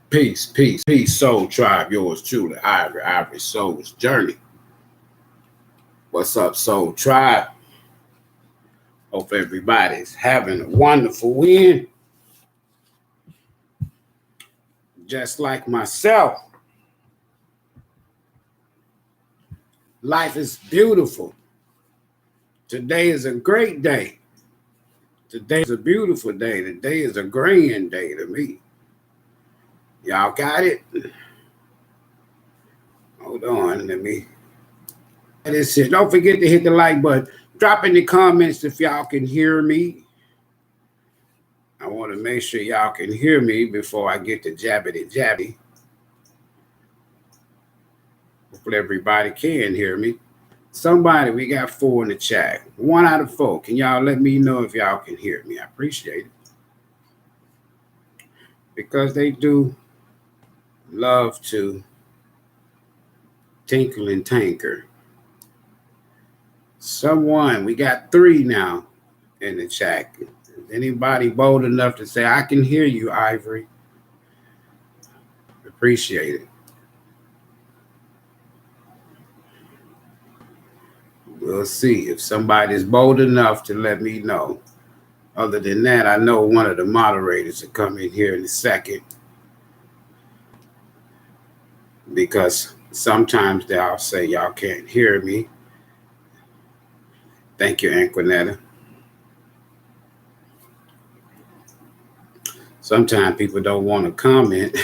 Peace, peace, peace, soul tribe. Yours truly, Ivory Soul's Journey. What's up, soul tribe? Hope everybody's having a wonderful weekend. Just like myself, life is beautiful. Today is a great day. Today is a beautiful day. Today is a grand day to me. Y'all got it? Hold on, let me. That's it. Don't forget to hit the like button. Drop in the comments if y'all can hear me. I want to make sure y'all can hear me before I get to jabbity. Hopefully everybody can hear me. Somebody, we got 4 in the chat. 1 out of 4. Can y'all let me know if y'all can hear me? I appreciate it. Because they do love to tinkle and tanker. Someone, we got 3 now in the chat. Is anybody bold enough to say, I can hear you, Ivory? Appreciate it. We'll see if somebody's bold enough to let me know. Other than that, I know one of the moderators will come in here in a second. Because sometimes they'll say, y'all can't hear me. Thank you, Anquinetta. Sometimes people don't want to comment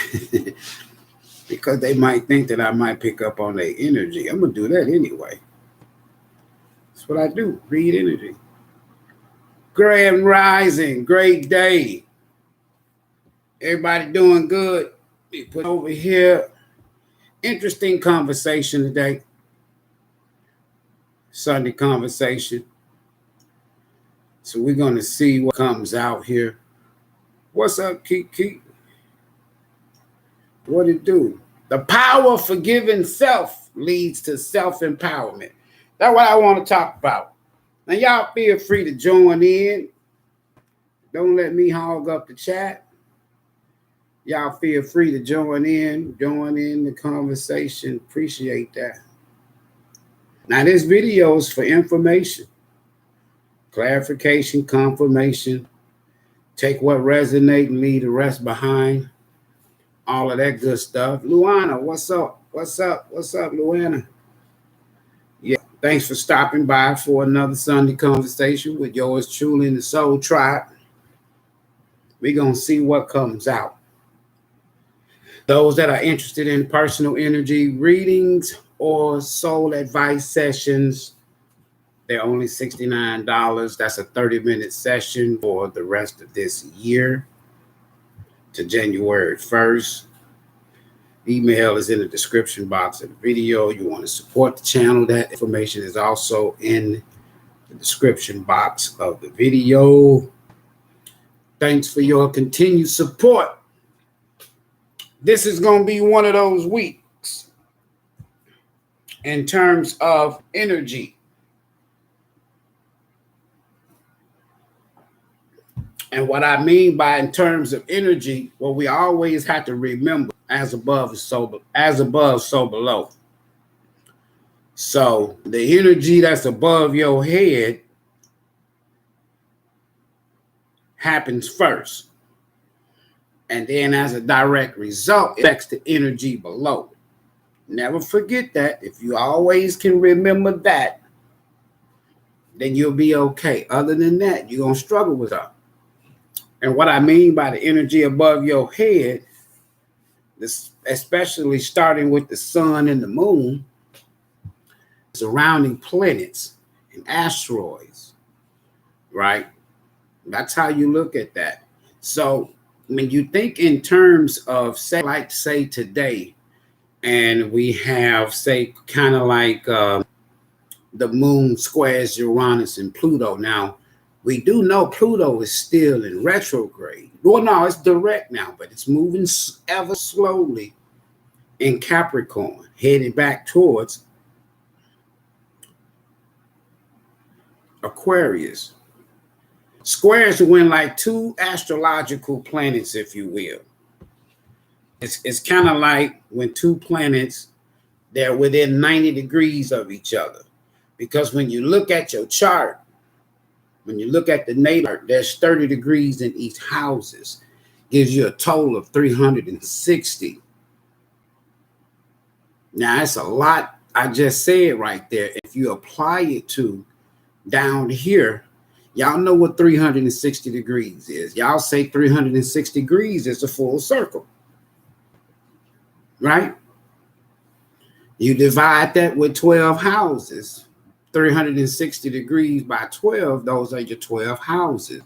because they might think that I might pick up on their energy. I'm going to do that anyway. That's what I do, read energy. Grand rising, great day. Everybody doing good? We put over here. Interesting conversation today. Sunday conversation. So we're going to see what comes out here. What's up, Kiki? What it do? The power of forgiving self leads to self-empowerment. That's what I want to talk about. Now, y'all feel free to join in. Don't let me hog up the chat. Y'all feel free to join in the conversation. Appreciate that. Now, this video is for information, clarification, confirmation. Take what resonates and leave the rest behind. All of that good stuff. Luana, what's up? What's up, Luana? Yeah, thanks for stopping by for another Sunday conversation with yours truly in the Soul Tribe. We're going to see what comes out. Those that are interested in personal energy readings or soul advice sessions, they're only $69. That's a 30-minute session for the rest of this year to January 1st. Email is in the description box of the video. You want to support the channel, that information is also in the description box of the video. Thanks for your continued support. This is going to be one of those weeks in terms of energy. And what I mean by in terms of energy, well, we always have to remember as above, so below. So the energy that's above your head happens first. And then as a direct result, it affects the energy below. Never forget that. If you always can remember that, then you'll be okay. Other than that, you're going to struggle with that. And what I mean by the energy above your head, this, especially starting with the sun and the moon, surrounding planets and asteroids, right? That's how you look at that. So when you think in terms of, say today, and we have, say, kind of like the moon squares Uranus and Pluto. Now, we do know Pluto is still in retrograde. Well, no, it's direct now, but it's moving ever slowly in Capricorn, heading back towards Aquarius. Squares are when like 2 astrological planets, if you will. It's kind of like when two planets, they're within 90 degrees of each other. Because when you look at your chart, when you look at the natal, there's 30 degrees in each houses. Gives you a total of 360. Now, that's a lot I just said right there. If you apply it to down here, y'all know what 360 degrees is. Y'all say 360 degrees is a full circle, right? You divide that with 12 houses, 360 degrees by 12, those are your 12 houses.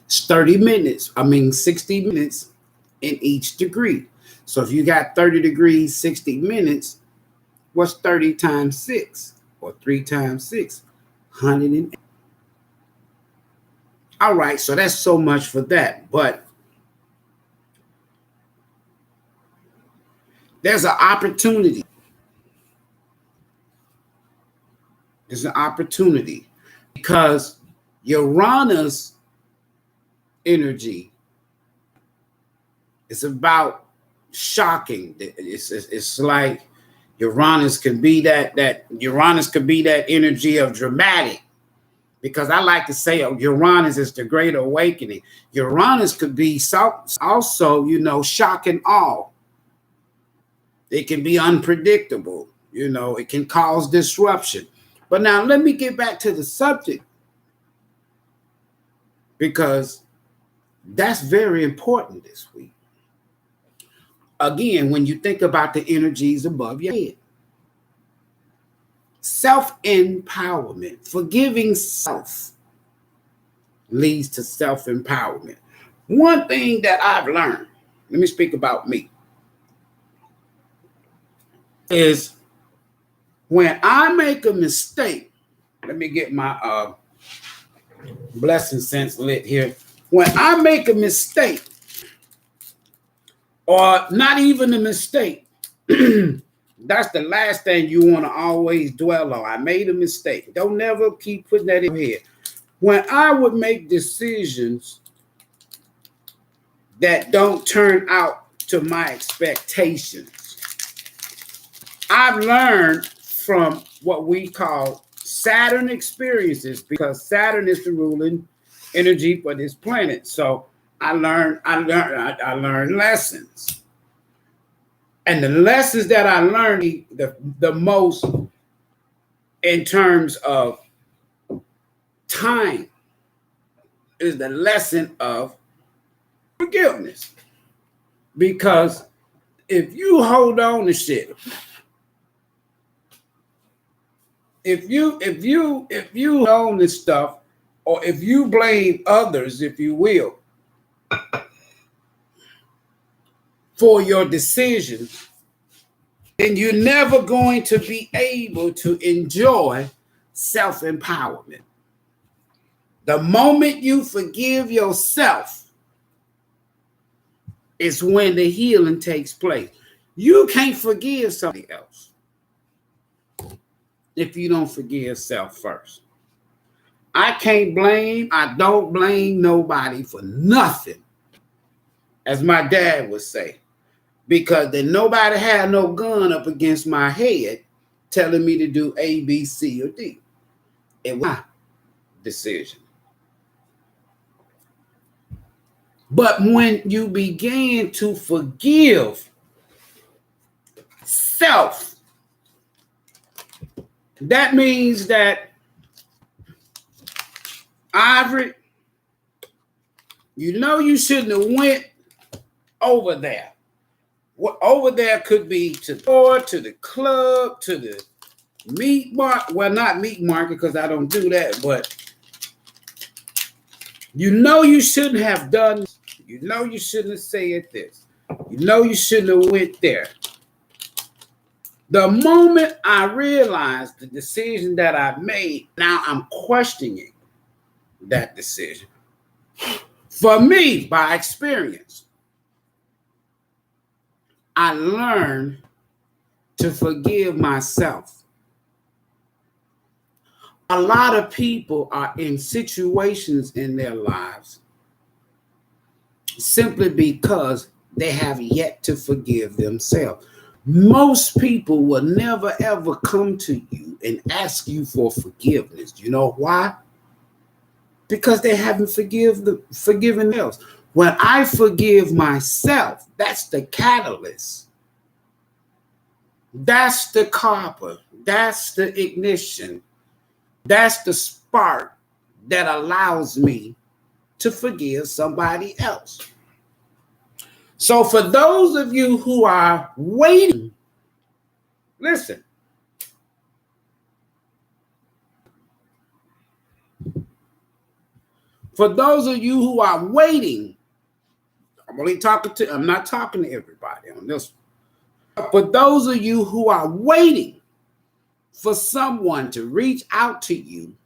It's 60 minutes in each degree. So if you got 30 degrees, 60 minutes, what's 30 times 6? Or 3 times 6? 108. All right, so that's so much for that. But there's an opportunity. There's an opportunity because Uranus energy is about shocking. It's like Uranus could be that Uranus could be that energy of dramatic, because I like to say Uranus is the great awakening. Uranus could be also, shock and awe. It can be unpredictable. It can cause disruption. But now let me get back to the subject, because that's very important this week. Again, when you think about the energies above your head, self-empowerment, forgiving self leads to self-empowerment. One thing that I've learned, let me speak about me, is when I make a mistake, let me get my blessing sense lit here. When I make a mistake, or not even a mistake, that's the last thing you want to always dwell on. I made a mistake. Don't never keep putting that in your head. When I would make decisions that don't turn out to my expectations, I've learned from what we call Saturn experiences, because Saturn is the ruling energy for this planet. So I learned lessons. And the lessons that I learned the most in terms of time is the lesson of forgiveness. Because if you hold on to shit, if you own this stuff, or if you blame others, if you will, for your decisions, then you're never going to be able to enjoy self-empowerment. The moment you forgive yourself is when the healing takes place. You can't forgive somebody else if you don't forgive yourself first. I don't blame nobody for nothing, as my dad would say, because then nobody had no gun up against my head telling me to do A, B, C, or D. It was my decision. But when you begin to forgive self, that means that, Ivory, you shouldn't have went over there. What over there could be to the store, to the club, to the meat market. Well, not meat market, because I don't do that, but you shouldn't have done. You shouldn't have said this. You shouldn't have went there. The moment I realized the decision that I made, now I'm questioning that decision. For me, by experience, I learned to forgive myself. A lot of people are in situations in their lives simply because they have yet to forgive themselves. Most people will never ever come to you and ask you for forgiveness. You know why? Because they haven't forgiven themselves. When I forgive myself, that's the catalyst. That's the copper. That's the ignition. That's the spark that allows me to forgive somebody else. So for those of you who are waiting, listen. For those of you who are waiting, I'm not talking to everybody on this one. For those of you who are waiting for someone to reach out to you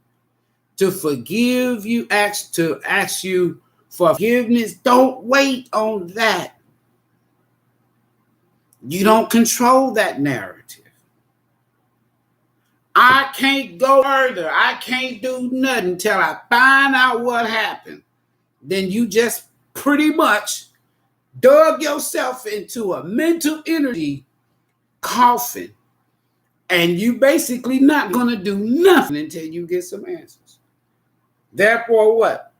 to forgive you, to ask you for forgiveness, don't wait on that. You don't control that narrative. I can't go further. I can't do nothing until I find out what happened. Then you just pretty much dug yourself into a mental energy coffin, and you basically not going to do nothing until you get some answers. Therefore, what?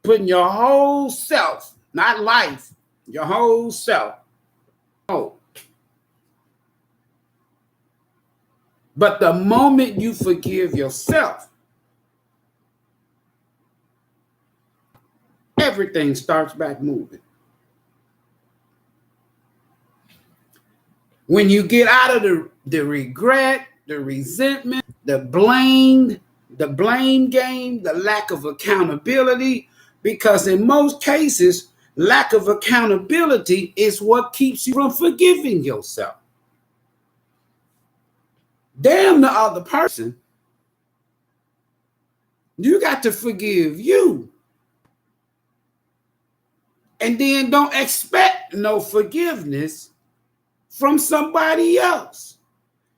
Putting your whole self, not life, your whole self. Oh. But the moment you forgive yourself, everything starts back moving. When you get out of the regret, the resentment, the blame game, the lack of accountability, because in most cases, lack of accountability is what keeps you from forgiving yourself. Damn the other person. You got to forgive you. And then don't expect no forgiveness from somebody else.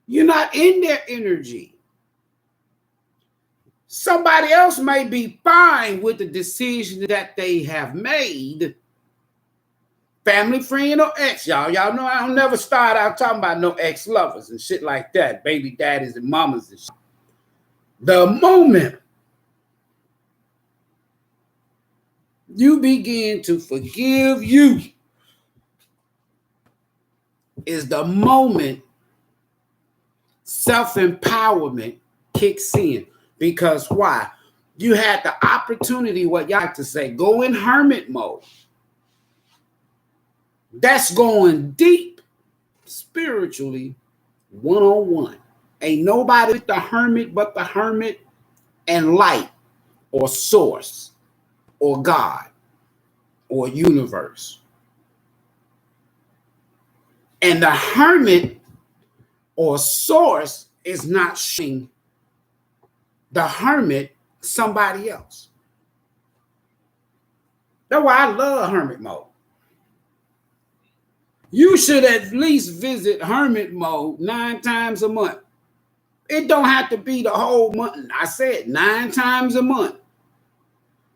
You're not in their energy. Somebody else may be fine with the decision that they have made. Family, friend, or ex. Y'all know I don't never start out talking about no ex-lovers and shit like that. Baby daddies and mamas and shit. The moment you begin to forgive you is the moment self-empowerment kicks in. Because why? You had the opportunity, what y'all like to say, go in hermit mode. That's going deep spiritually, one-on-one. Ain't nobody with the hermit but the hermit and light or source or God or universe. And the hermit or source is not showing the hermit somebody else. That's why I love hermit mode. You should at least visit hermit mode 9 times a month. It don't have to be the whole month. I said 9 times a month.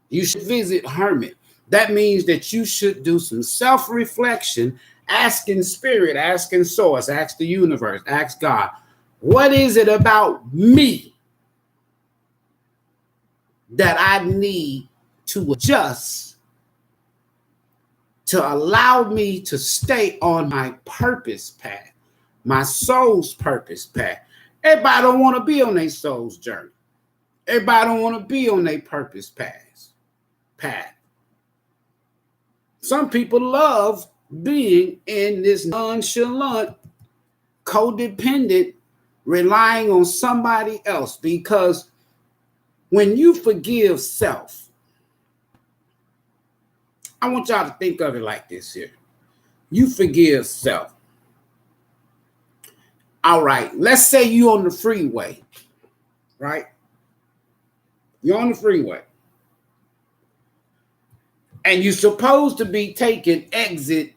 You should visit hermit. That means that you should do some self-reflection, asking spirit, asking source, ask the universe, ask God, what is it about me that I need to adjust to allow me to stay on my purpose path, my soul's purpose path? Everybody don't want to be on their soul's journey. Everybody don't want to be on their purpose path. Some people love being in this nonchalant, codependent, relying on somebody else, because when you forgive self, I want y'all to think of it like this here. You forgive self. All right, let's say you're on the freeway, right? You're on the freeway. And you're supposed to be taking exit.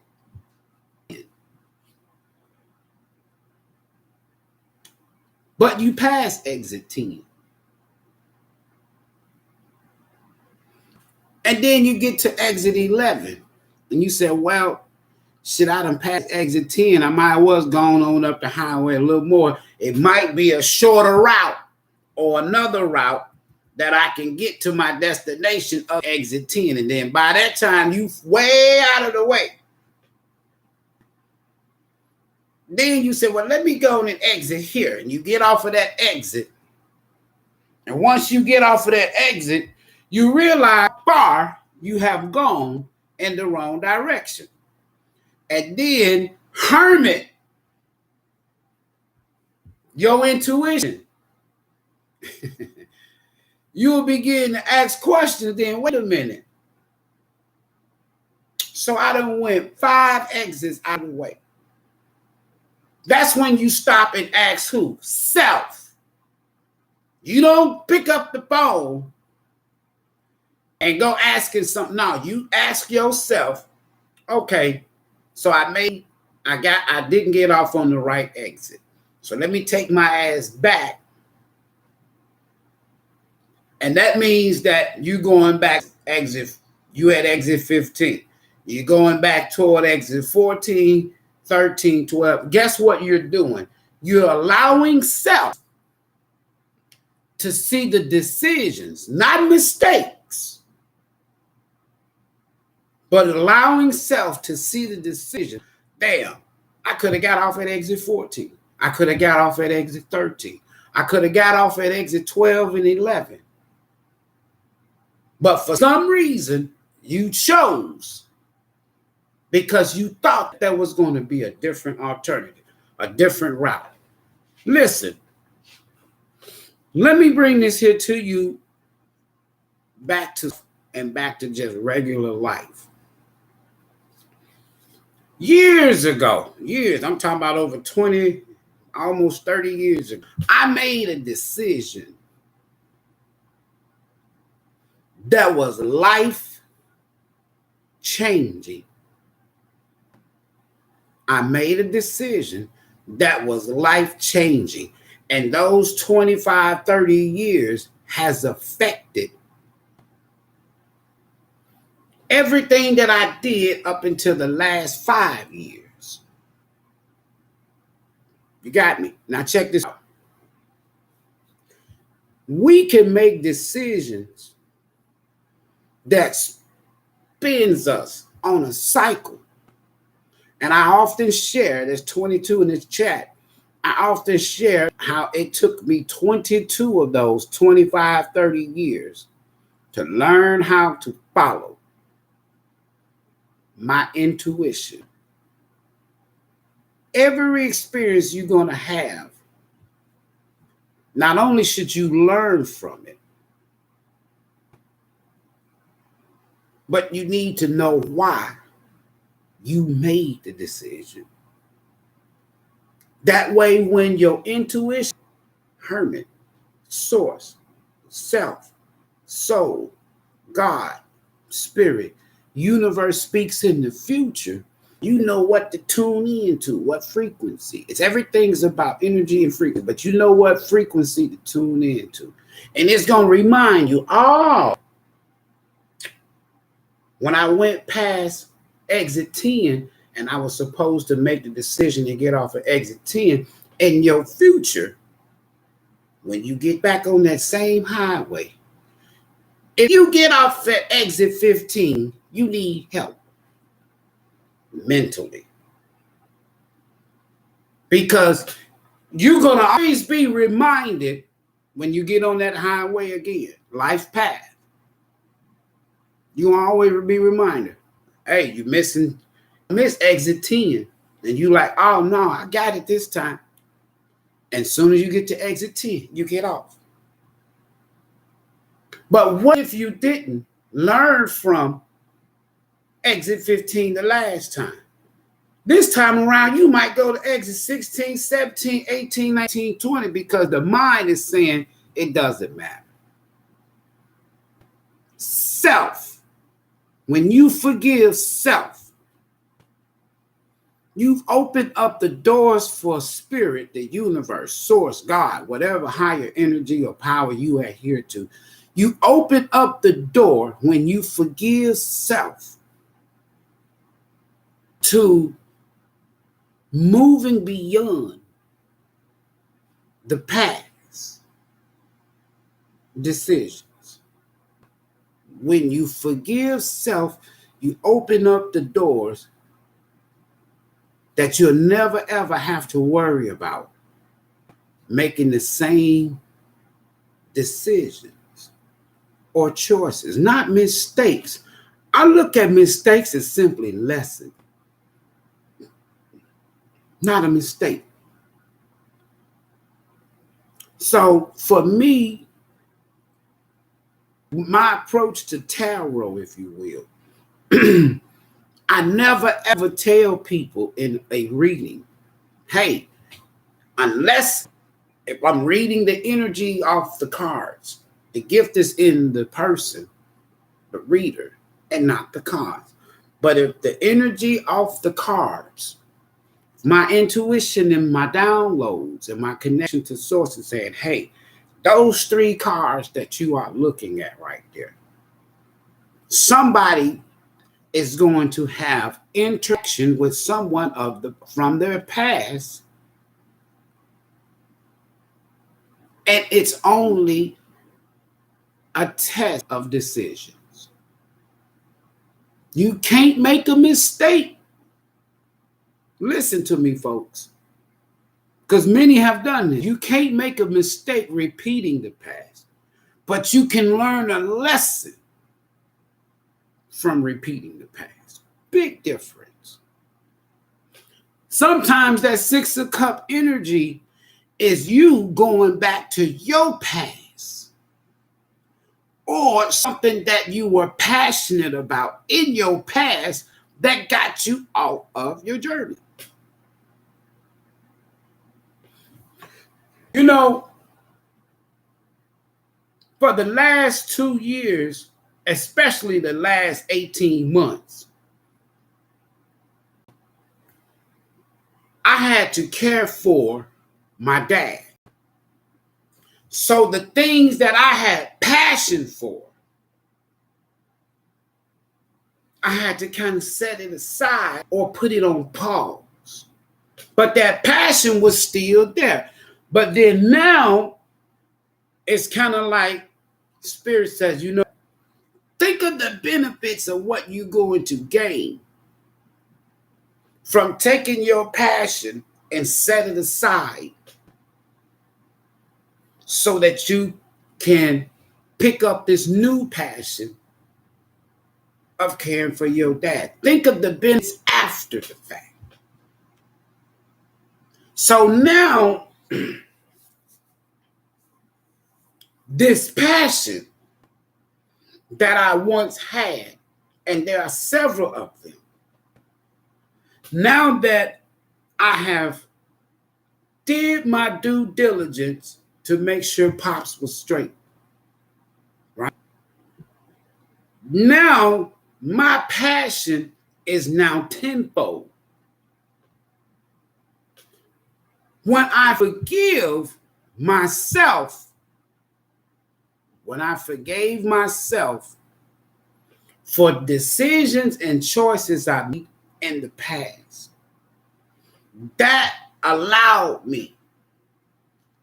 But you pass exit 10. And then you get to exit 11. And you say, well, shit, I done passed exit 10. I might as well gone on up the highway a little more. It might be a shorter route or another route that I can get to my destination of exit 10. And then by that time, you way out of the way. Then you say, well, let me go and exit here. And you get off of that exit. And once you get off of that exit, you realize far you have gone in the wrong direction. And then hermit your intuition. You'll begin to ask questions. Then wait a minute. So I done went 5 exits out of the way. That's when you stop and ask who? Self. You don't pick up the phone and go asking something. No, you ask yourself, okay, so I didn't get off on the right exit. So let me take my ass back. And that means that you going back you at exit 15. You're going back toward exit 14, 13, 12. Guess what you're doing? You're allowing self to see the decisions, not mistakes, but allowing self to see the decision. Damn, I could have got off at exit 14. I could have got off at exit 13. I could have got off at exit 12 and 11. But for some reason, you chose because you thought there was going to be a different alternative, a different route. Listen, let me bring this here to you back to just regular life. Years ago, I'm talking about over 20, almost 30 years ago, I made a decision that was life-changing. I made a decision that was life-changing. And those 25, 30 years has affected everything that I did up until the last 5 years. You got me? Now check this out. We can make decisions that spins us on a cycle. And I often share, there's 22 in this chat, I often share how it took me 22 of those 25, 30 years to learn how to follow my intuition. Every experience you're going to have, not only should you learn from it, but you need to know why you made the decision. That way, when your intuition, hermit, source, self, soul, God, spirit, universe speaks in the future, you know what to tune into, what frequency. Everything's about energy and frequency, but you know what frequency to tune into. And it's going to remind you, when I went past exit 10 and I was supposed to make the decision to get off of exit 10, in your future, when you get back on that same highway, if you get off at exit 15, you need help mentally. Because you're going to always be reminded when you get on that highway again, life path. You always be reminded, hey, you miss exit 10. And you like, oh no, I got it this time. And as soon as you get to exit 10, you get off. But what if you didn't learn from exit 15 the last time? This time around, you might go to exit 16, 17, 18, 19, 20 because the mind is saying it doesn't matter. Self. When you forgive self, you've opened up the doors for spirit, the universe, source, God, whatever higher energy or power you adhere to. You open up the door when you forgive self to moving beyond the past decisions. When you forgive self, you open up the doors that you'll never ever have to worry about making the same decisions or choices, not mistakes. I look at mistakes as simply lesson, not a mistake. So for me, my approach to tarot, if you will, I never ever tell people in a reading, hey, unless if I'm reading the energy off the cards, the gift is in the person, the reader, and not the cards. But if the energy off the cards, my intuition and my downloads and my connection to source is saying, hey, those 3 cards that you are looking at right there, somebody is going to have interaction with someone from their past, and it's only a test of decisions. You can't make a mistake. Listen to me, folks, because many have done this. You can't make a mistake repeating the past, but you can learn a lesson from repeating the past. Big difference. Sometimes that 6 of Cups energy is you going back to your past or something that you were passionate about in your past that got you out of your journey. You know, for the last 2 years, especially the last 18 months, I had to care for my dad. So the things that I had passion for, I had to kind of set it aside or put it on pause. But that passion was still there. But then now, it's kind of like Spirit says, you know, think of the benefits of what you're going to gain from taking your passion and set it aside so that you can pick up this new passion of caring for your dad. Think of the benefits after the fact. So now, this passion that I once had, and there are several of them, now that I have did my due diligence to make sure Pops was straight, right? Now, my passion is now tenfold. When I forgive myself, when I forgave myself for decisions and choices I made in the past, that allowed me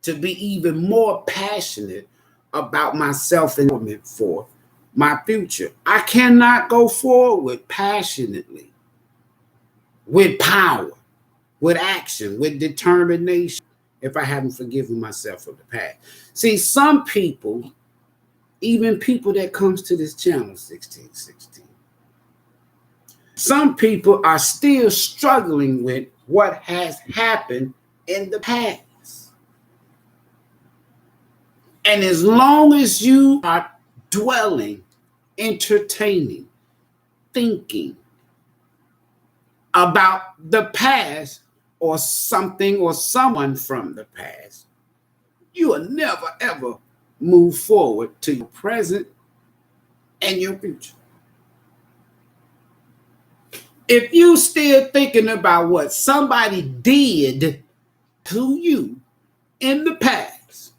to be even more passionate about myself and for my future. I cannot go forward passionately, with power, with action, with determination, if I haven't forgiven myself of the past. See, some people, even people that comes to this channel, 1616, some people are still struggling with what has happened in the past. And as long as you are dwelling, entertaining, thinking about the past or something or someone from the past, you will never ever move forward to your present and your future. If you still thinking about what somebody did to you in the past,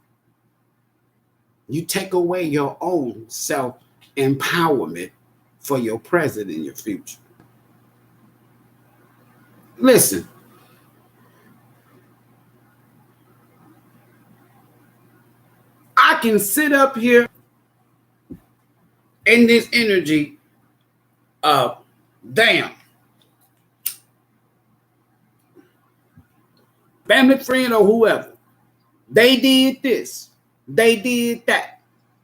You take away your own self-empowerment for your present and your future. Listen, I can sit up here in this energy of, damn, family, friend, or whoever, they did this, they did that,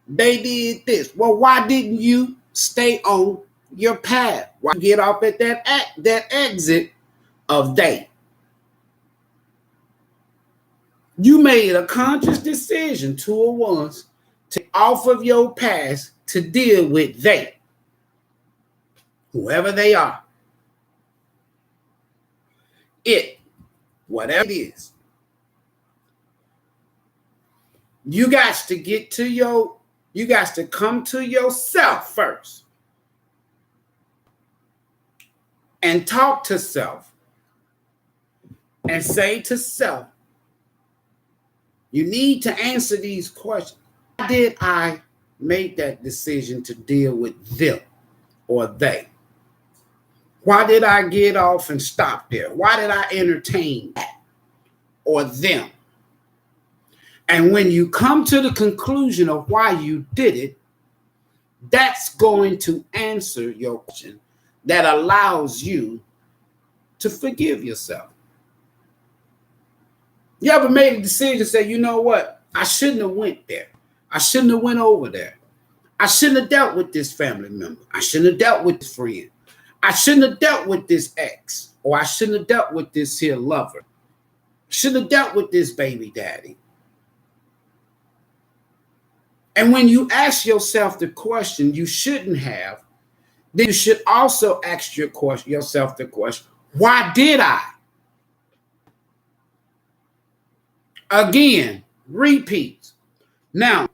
they did this. Well, why didn't you stay on your path? Why get off at that exit of they? You made a conscious decision, 2 or ones, to off of your past to deal with they, whoever they are, it, whatever it is. You got to get to you got to come to yourself first and talk to self and say to self, you need to answer these questions. Why did I make that decision to deal with them or they? Why did I get off and stop there? Why did I entertain that or them? And when you come to the conclusion of why you did it, that's going to answer your question that allows you to forgive yourself. You ever made a decision to say, you know what? I shouldn't have went there. I shouldn't have went over there. I shouldn't have dealt with this family member. I shouldn't have dealt with this friend. I shouldn't have dealt with this ex, or I shouldn't have dealt with this here lover. Shouldn't have dealt with this baby daddy. And when you ask yourself the question you shouldn't have, then you should also ask yourself the question, why did I? Again, repeat. Now,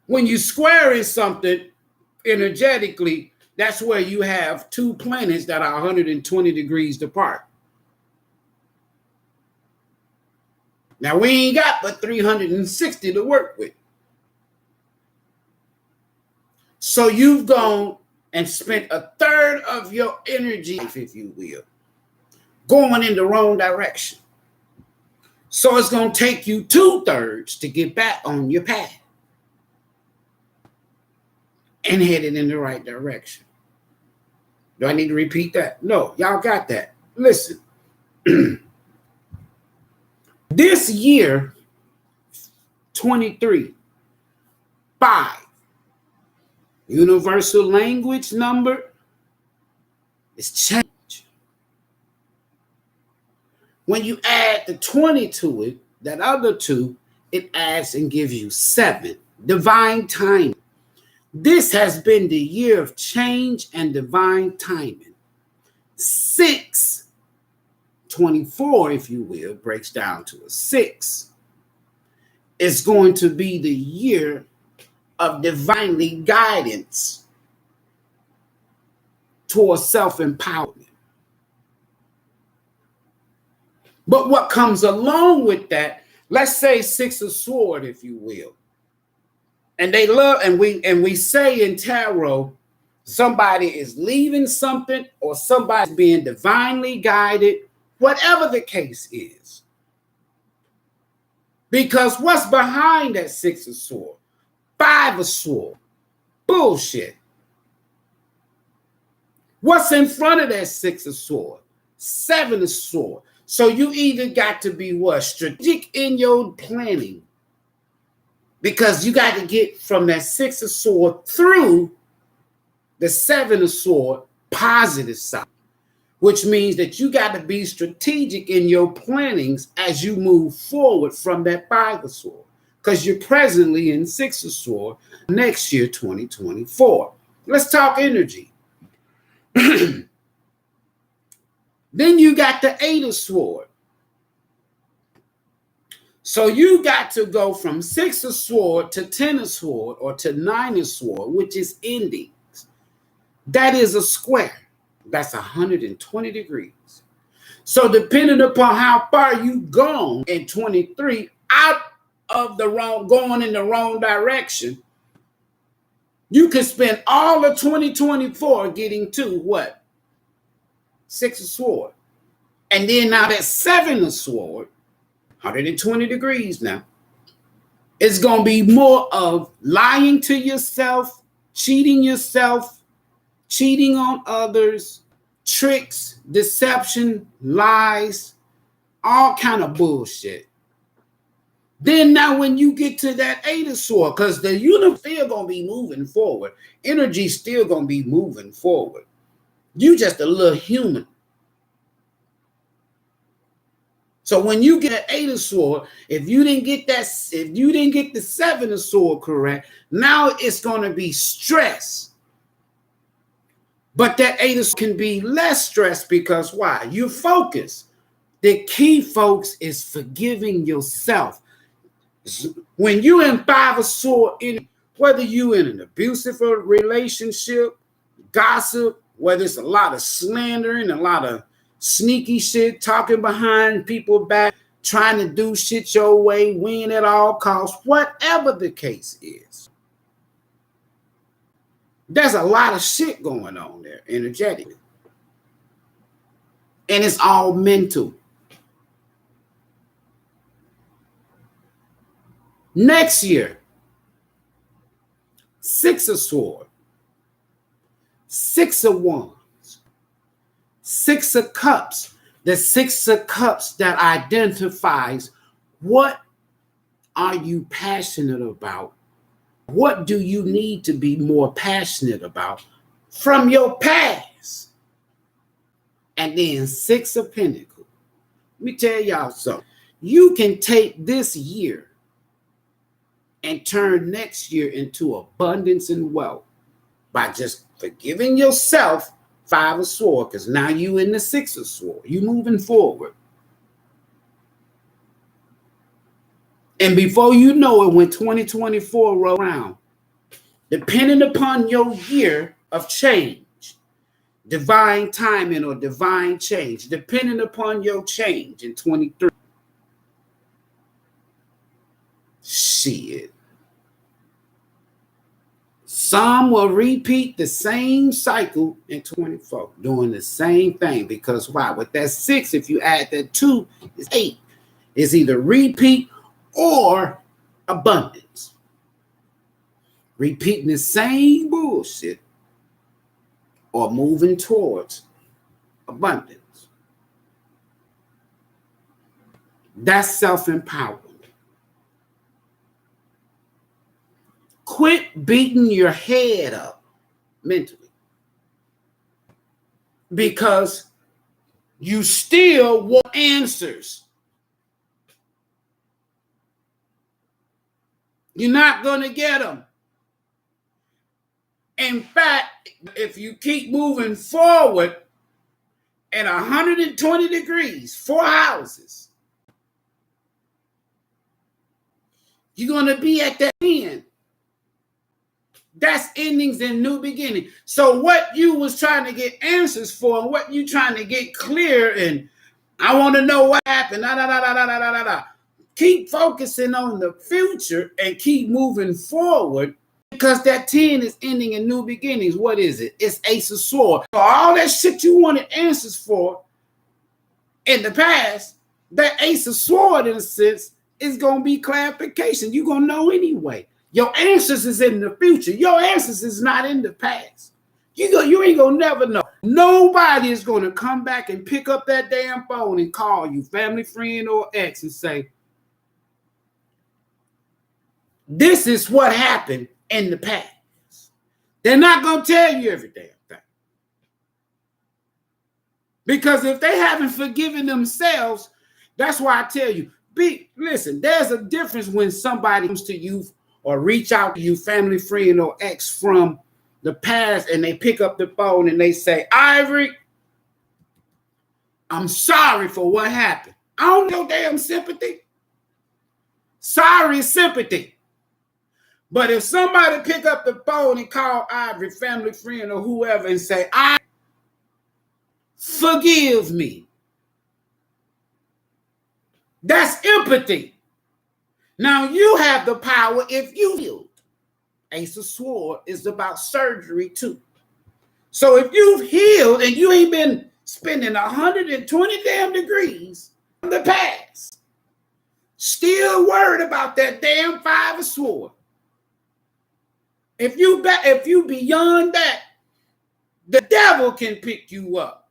when you square in something energetically, that's where you have 2 planets that are 120 degrees apart. Now, we ain't got but 360 to work with. So you've gone and spent a third of your energy, if you will, going in the wrong direction. So it's going to take you 2/3 to get back on your path and headed in the right direction. Do I need to repeat that? No, y'all got that. Listen. This year, 23, 5, universal language number is change. When you add the 20 to it, that other 2, it adds and gives you 7. Divine timing. This has been the year of change and divine timing. 6, 24, if you will, breaks down to a 6. It's going to be the year of divinely guidance towards self-empowerment. But what comes along with that, let's say 6 of Swords, if you will. And they love, and we say in tarot, somebody is leaving something or somebody's being divinely guided, whatever the case is. Because what's behind that 6 of Swords? 5 of Swords. Bullshit. What's in front of that 6 of Swords? 7 of Swords. So you either got to be what? Strategic in your planning. Because you got to get from that 6 of Swords through the 7 of Swords positive side, which means that you got to be strategic in your plannings as you move forward from that 5 of Swords, because you're presently in 6 of Swords next year, 2024. Let's talk energy. Then you got the 8 of Swords. So you got to go from 6 of Swords to 10 of Swords or to 9 of Swords, which is endings. That is a square. That's 120 degrees. So depending upon how far you've gone in 23 out of the wrong, going in the wrong direction, you can spend all of 2024 getting to what? 6 of Swords. And then now that 7 of Swords, 120 degrees now, it's going to be more of lying to yourself, cheating on others, tricks, deception, lies, all kind of bullshit. Then now when you get to that 8 of Swords, because the universe still going to be moving forward. Energy still going to be moving forward. You just a little human. So when you get an 8 of Swords, if you didn't get the 7 of Swords correct, now it's going to be stress. But that 8 of Swords can be less stress because why? You focus. The key, folks, is forgiving yourself. When you in 5 of Swords, whether you in an abusive relationship, gossip, whether it's a lot of slandering, a lot of sneaky shit, talking behind people's back, trying to do shit your way, win at all costs, whatever the case is. There's a lot of shit going on there energetically. And it's all mental. Next year, 6 of Swords, 6 of Wands, 6 of Cups. The 6 of Cups that identifies what are you passionate about? What do you need to be more passionate about from your past? And then 6 of Pentacles. Let me tell y'all something. You can take this year and turn next year into abundance and wealth by just forgiving yourself. 5 of Swords, because now you in the 6 of Swords. You moving forward. And before you know it, when 2024 roll around, depending upon your year of change, divine timing or divine change, depending upon your change in 23, shit. Some will repeat the same cycle in 24, doing the same thing. Because why? With that 6, if you add that 2, it's 8. It's either repeat or abundance. Repeating the same bullshit or moving towards abundance. That's self-empowerment. Quit beating your head up mentally because you still want answers. You're not going to get them. In fact, if you keep moving forward at 120 degrees, 4 houses, you're going to be at that end. That's endings and new beginning. So what you was trying to get answers for and what you trying to get clear and I want to know what happened. Keep focusing on the future and keep moving forward because that 10 is ending in new beginnings. What is it? It's Ace of Swords. So all that shit you wanted answers for in the past, that Ace of Swords in a sense is going to be clarification. You're going to know anyway. Your answers is in the future. Your answers is not in the past. You ain't gonna never know. Nobody is gonna come back and pick up that damn phone and call you, family, friend, or ex, and say, this is what happened in the past. They're not gonna tell you every damn thing. Because if they haven't forgiven themselves, that's why I tell you, listen, there's a difference when somebody comes to you or reach out to you, family, friend, or ex from the past, and they pick up the phone and they say, Ivory, I'm sorry for what happened. I don't know damn sympathy. Sorry is sympathy. But if somebody pick up the phone and call Ivory, family, friend, or whoever and say, I forgive me. That's empathy. Now you have the power if you healed. Ace of Swords is about surgery too. So if you've healed and you ain't been spending 120 damn degrees in the past, still worried about that damn 5 of Swords. If you beyond that, the devil can pick you up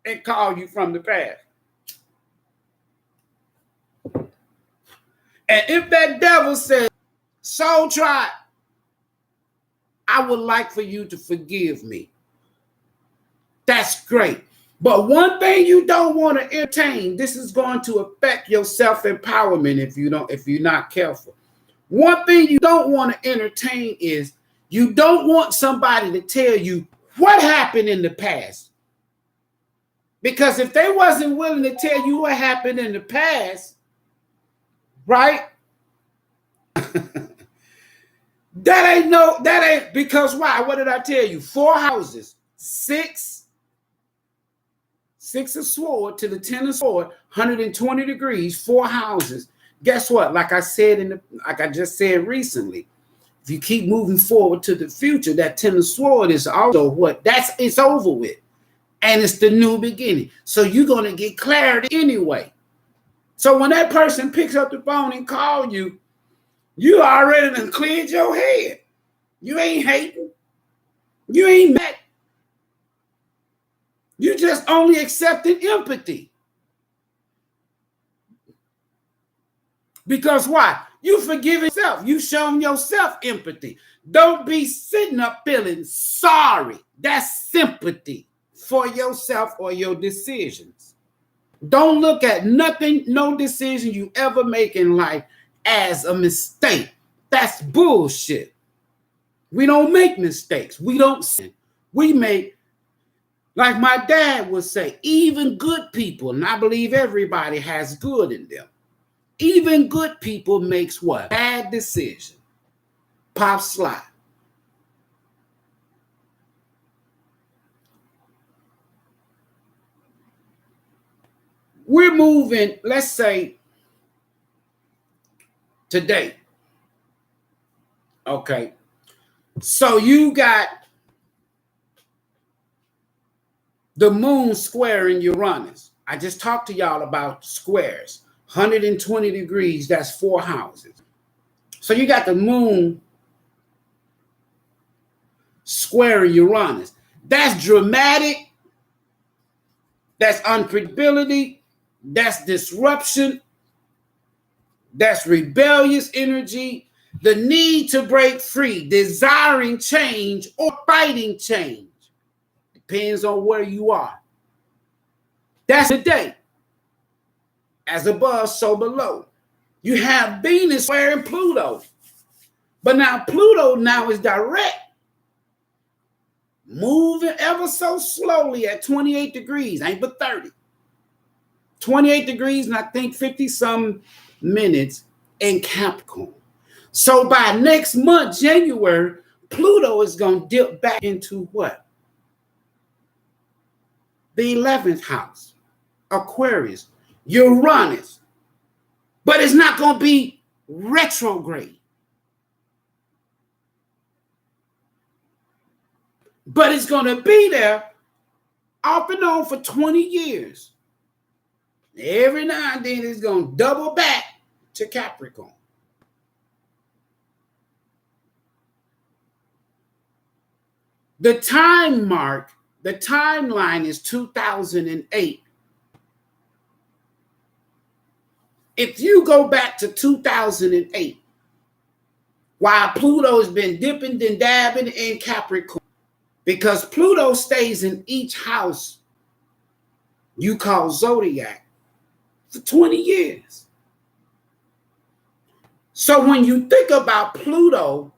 and call you from the past. And if that devil says, Soul Tribe, I would like for you to forgive me, that's great. But one thing you don't want to entertain, this is going to affect your self-empowerment if you're not careful. One thing you don't want to entertain is you don't want somebody to tell you what happened in the past. Because if they wasn't willing to tell you what happened in the past, right? that ain't because why? What did I tell you? 4 houses, 6 of Sword to the 10 of Sword, 120 degrees, 4 houses. Guess what? Like I just said recently, if you keep moving forward to the future, that 10 of Sword is also it's over with. And it's the new beginning. So you're going to get clarity anyway. So when that person picks up the phone and calls you, you already done cleared your head. You ain't hating. You ain't mad. You just only accepted empathy. Because why? You forgive yourself. You shown yourself empathy. Don't be sitting up feeling sorry. That's sympathy for yourself or your decisions. Don't look at nothing, no decision you ever make in life as a mistake. That's bullshit. We don't make mistakes. We don't sin. We make, like my dad would say, even good people, and I believe everybody has good in them. Even good people makes what? Bad decision. Pop slide. We're moving, let's say, today. Okay. So you got the moon square in Uranus. I just talked to y'all about squares. 120 degrees, that's 4 houses. So you got the moon square in Uranus. That's dramatic. That's unpredictability. That's disruption. That's rebellious energy. The need to break free, desiring change or fighting change. Depends on where you are. That's the day. As above, so below. You have Venus squaring Pluto. But now Pluto now is direct. Moving ever so slowly at 28 degrees. Ain't but 30. 28 degrees and I think 50-some minutes in Capricorn. So by next month, January, Pluto is going to dip back into what? The 11th house. Aquarius. Uranus. But it's not going to be retrograde. But it's going to be there off and on for 20 years. Every now and then it's going to double back to Capricorn. The time mark, the timeline is 2008. If you go back to 2008, while Pluto's been dipping and dabbing in Capricorn, because Pluto stays in each house you call zodiac for 20 years. So when you think about Pluto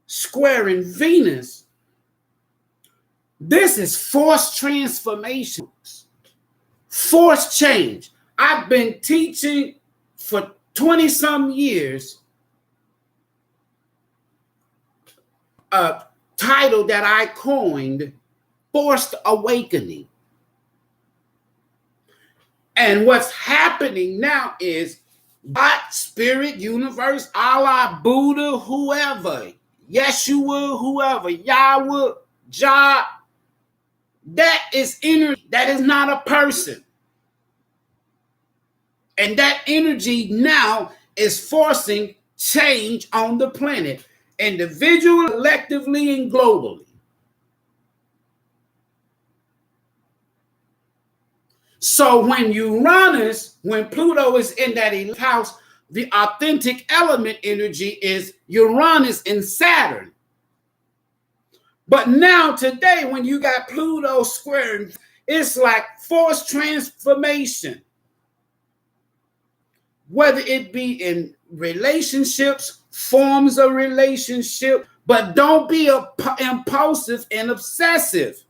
squaring Venus, this is forced transformations, forced change. I've been teaching for 20-some years a title that I coined, Forced Awakening. And what's happening now is God, Spirit, Universe, Allah, Buddha, whoever, Yeshua, whoever, Yahweh, Jah, that is energy. That is not a person. And that energy now is forcing change on the planet, individually, collectively, and globally. So when Uranus, when Pluto is in that 11th house, the authentic element energy is Uranus and Saturn. But now today, when you got Pluto squaring, it's like forced transformation. Whether it be in relationships, forms of relationship, but don't be impulsive and obsessive.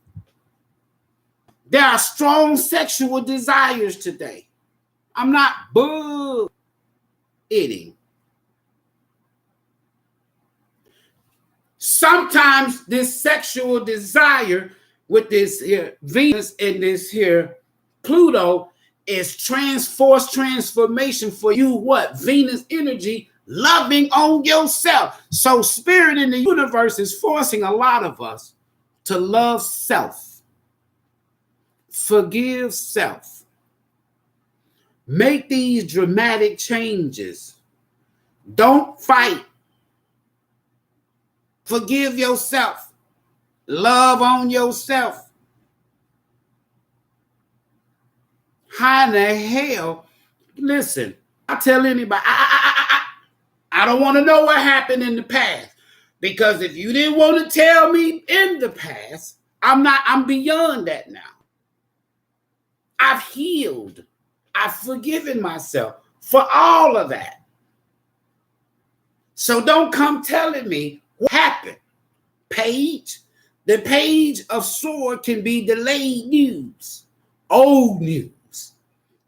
There are strong sexual desires today. I'm not bull-eating. Sometimes this sexual desire with this here Venus and this here Pluto is forced transformation for you. What? Venus energy, loving on yourself. So spirit in the universe is forcing a lot of us to love self, forgive self, make these dramatic changes. Don't fight. Forgive yourself. Love on yourself. How in the hell? Listen, I tell anybody, I don't want to know what happened in the past. Because if you didn't want to tell me in the past, I'm beyond that now. I've healed. I've forgiven myself for all of that. So don't come telling me what happened. Page, the page of sword can be delayed news, old news,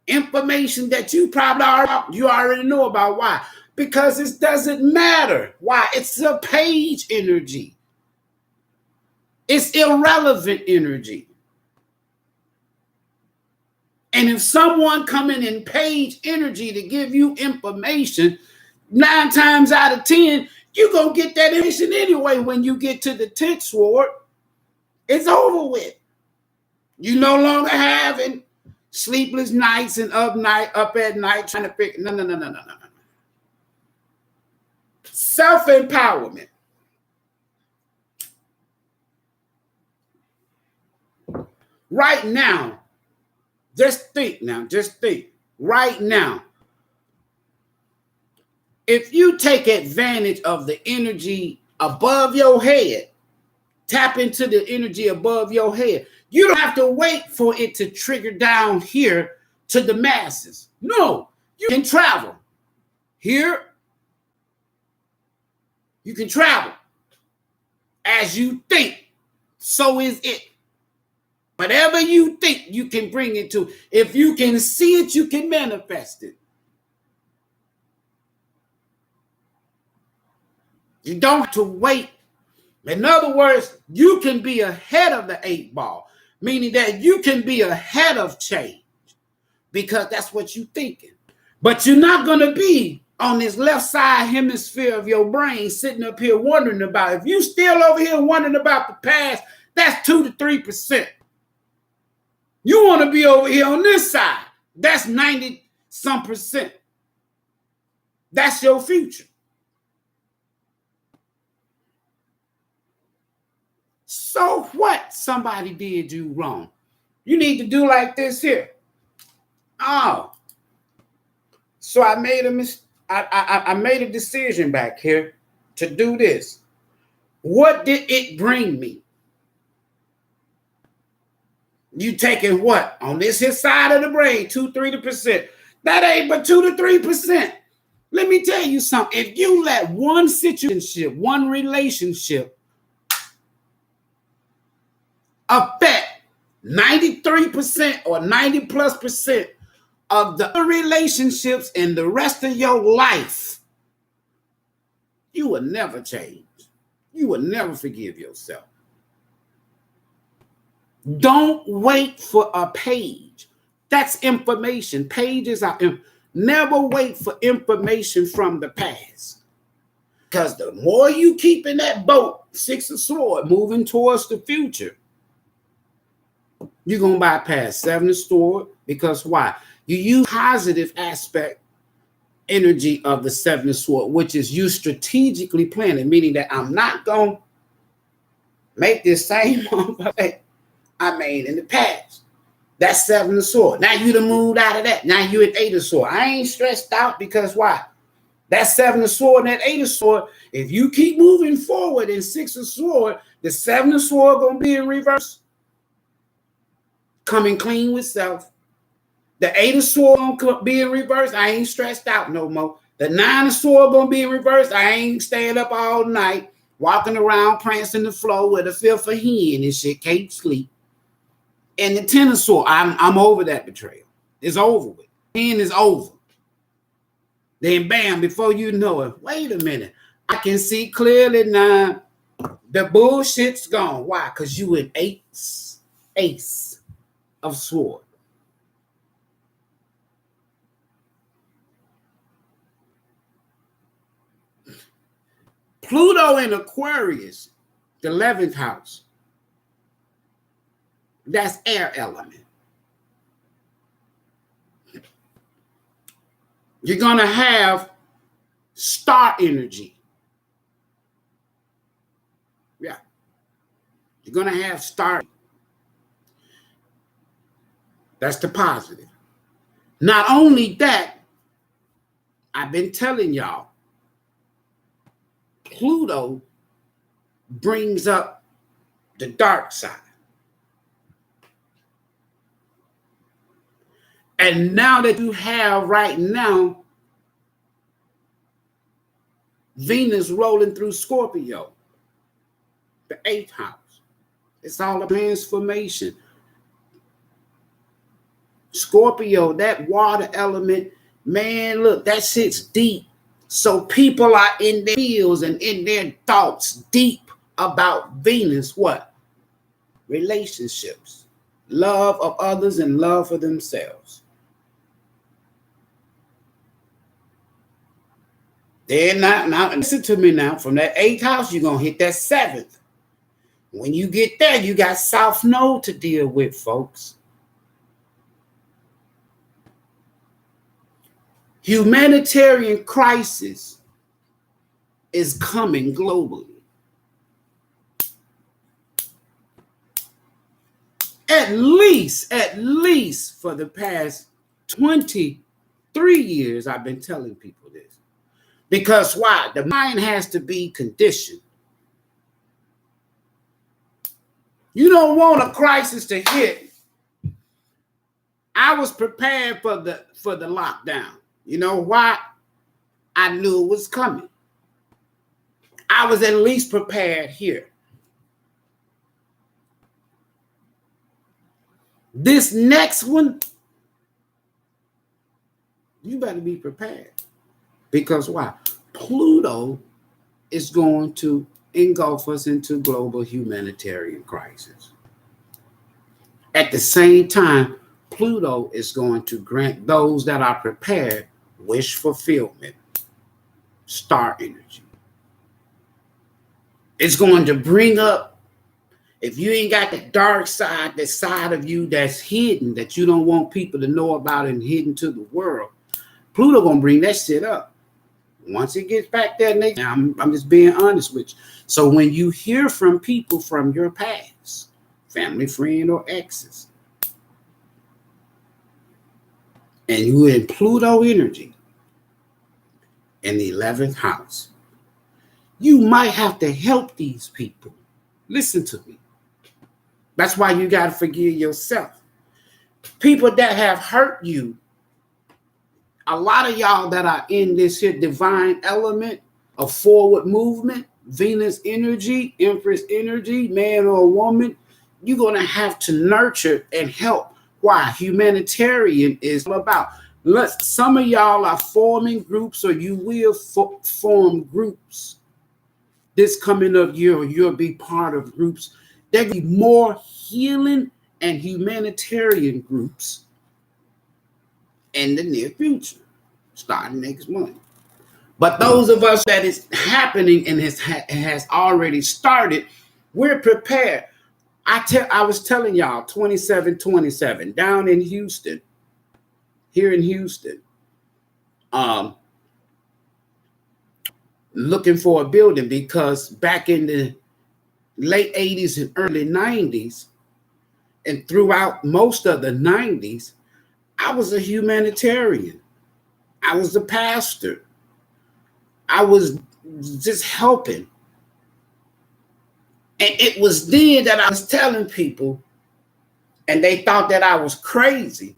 information that you already know about. Why? Because it doesn't matter. Why? It's a page energy. It's irrelevant energy. And if someone coming in page energy to give you information, 9 times out of 10, you're going to get that information anyway. When you get to the 10th sword, it's over with. You no longer having sleepless nights and up at night trying to pick. No. Self-empowerment. Right now, just think. Right now, if you take advantage of the energy above your head, tap into the energy above your head, you don't have to wait for it to trigger down here to the masses. No, you can travel. Here, you can travel. As you think, so is it. Whatever you think, you can bring it to. If you can see it, you can manifest it. You don't have to wait. In other words, you can be ahead of the 8 ball, meaning that you can be ahead of change because that's what you're thinking. But you're not going to be on this left side hemisphere of your brain sitting up here wondering about it. If you still over here wondering about the past, that's 2 to 3%. You want to be over here on this side. That's 90-some%. That's your future. So what? Somebody did you wrong. You need to do like this here. Oh. So I made I made a decision back here to do this. What did it bring me? You taking what? On this here side of the brain, 2-3%. That ain't but 2 to 3%. Let me tell you something. If you let one situation, one relationship affect 93% or 90+% of the relationships in the rest of your life, you will never change. You will never forgive yourself. Don't wait for a page. That's information. Pages are never wait for information from the past. Because the more you keep in that boat, Six of Swords, moving towards the future, you're going to bypass Seven of Swords. Because why? You use positive aspect energy of the Seven of Swords, which is you strategically planning, meaning that I'm not going to make this same mistake I made in the past. That's Seven of Swords. Now you done moved out of that. Now you at Eight of Swords. I ain't stressed out because why? That's Seven of Swords and that Eight of Swords. If you keep moving forward in Six of Swords, the Seven of Swords gonna be in reverse. Coming clean with self. The Eight of Swords gonna be in reverse. I ain't stressed out no more. The Nine of Swords gonna be in reverse. I ain't staying up all night, walking around prancing the floor with a filth of hen and shit, can't sleep. And the Ten of Swords, I'm over that betrayal. It's over with. Hen is over. Then bam, before you know it, wait a minute. I can see clearly now. The bullshit's gone. Why? Because you an ace of Swords. Pluto in Aquarius, the 11th house. That's air element. You're going to have star energy. Yeah. You're going to have star. That's the positive. Not only that, I've been telling y'all, Pluto brings up the dark side. And now that you have right now Venus rolling through Scorpio, the 8th house, it's all a transformation. Scorpio, that water element, man, look, that shit's deep. So people are in their feels and in their thoughts deep about Venus, what? Relationships, love of others and love for themselves. Then now listen to me now. From that 8th house, you're gonna hit that 7th. When you get there, you got South Node to deal with, folks. Humanitarian crisis is coming globally. At least for the past 23 years, I've been telling people this. Because why? The mind has to be conditioned. You don't want a crisis to hit. I was prepared for the lockdown. You know why? I knew it was coming. I was at least prepared here. This next one, you better be prepared. Because why? Pluto is going to engulf us into global humanitarian crisis. At the same time, Pluto is going to grant those that are prepared wish fulfillment, star energy. It's going to bring up, if you ain't got the dark side, the side of you that's hidden, that you don't want people to know about and hidden to the world, Pluto gonna bring that shit up. Once it gets back there, I'm just being honest with you. So when you hear from people from your past, family, friend, or exes, and you're in Pluto energy in the 11th house, you might have to help these people. Listen to me. That's why you got to forgive yourself. People that have hurt you, a lot of y'all that are in this here divine element of forward movement, Venus energy, Empress energy, man or woman, you're going to have to nurture and help. Why? Humanitarian is about. Some of y'all are forming groups, or you will form groups this coming up year, or you'll be part of groups. There'll be more healing and humanitarian groups in the near future, starting next month. But those of us that is happening and has already started, we're prepared. I was telling y'all 2727 down in Houston, here in Houston, looking for a building because back in the late 80s and early 90s and throughout most of the 90s, I was a humanitarian. I was a pastor. I was just helping. And it was then that I was telling people, and they thought that I was crazy.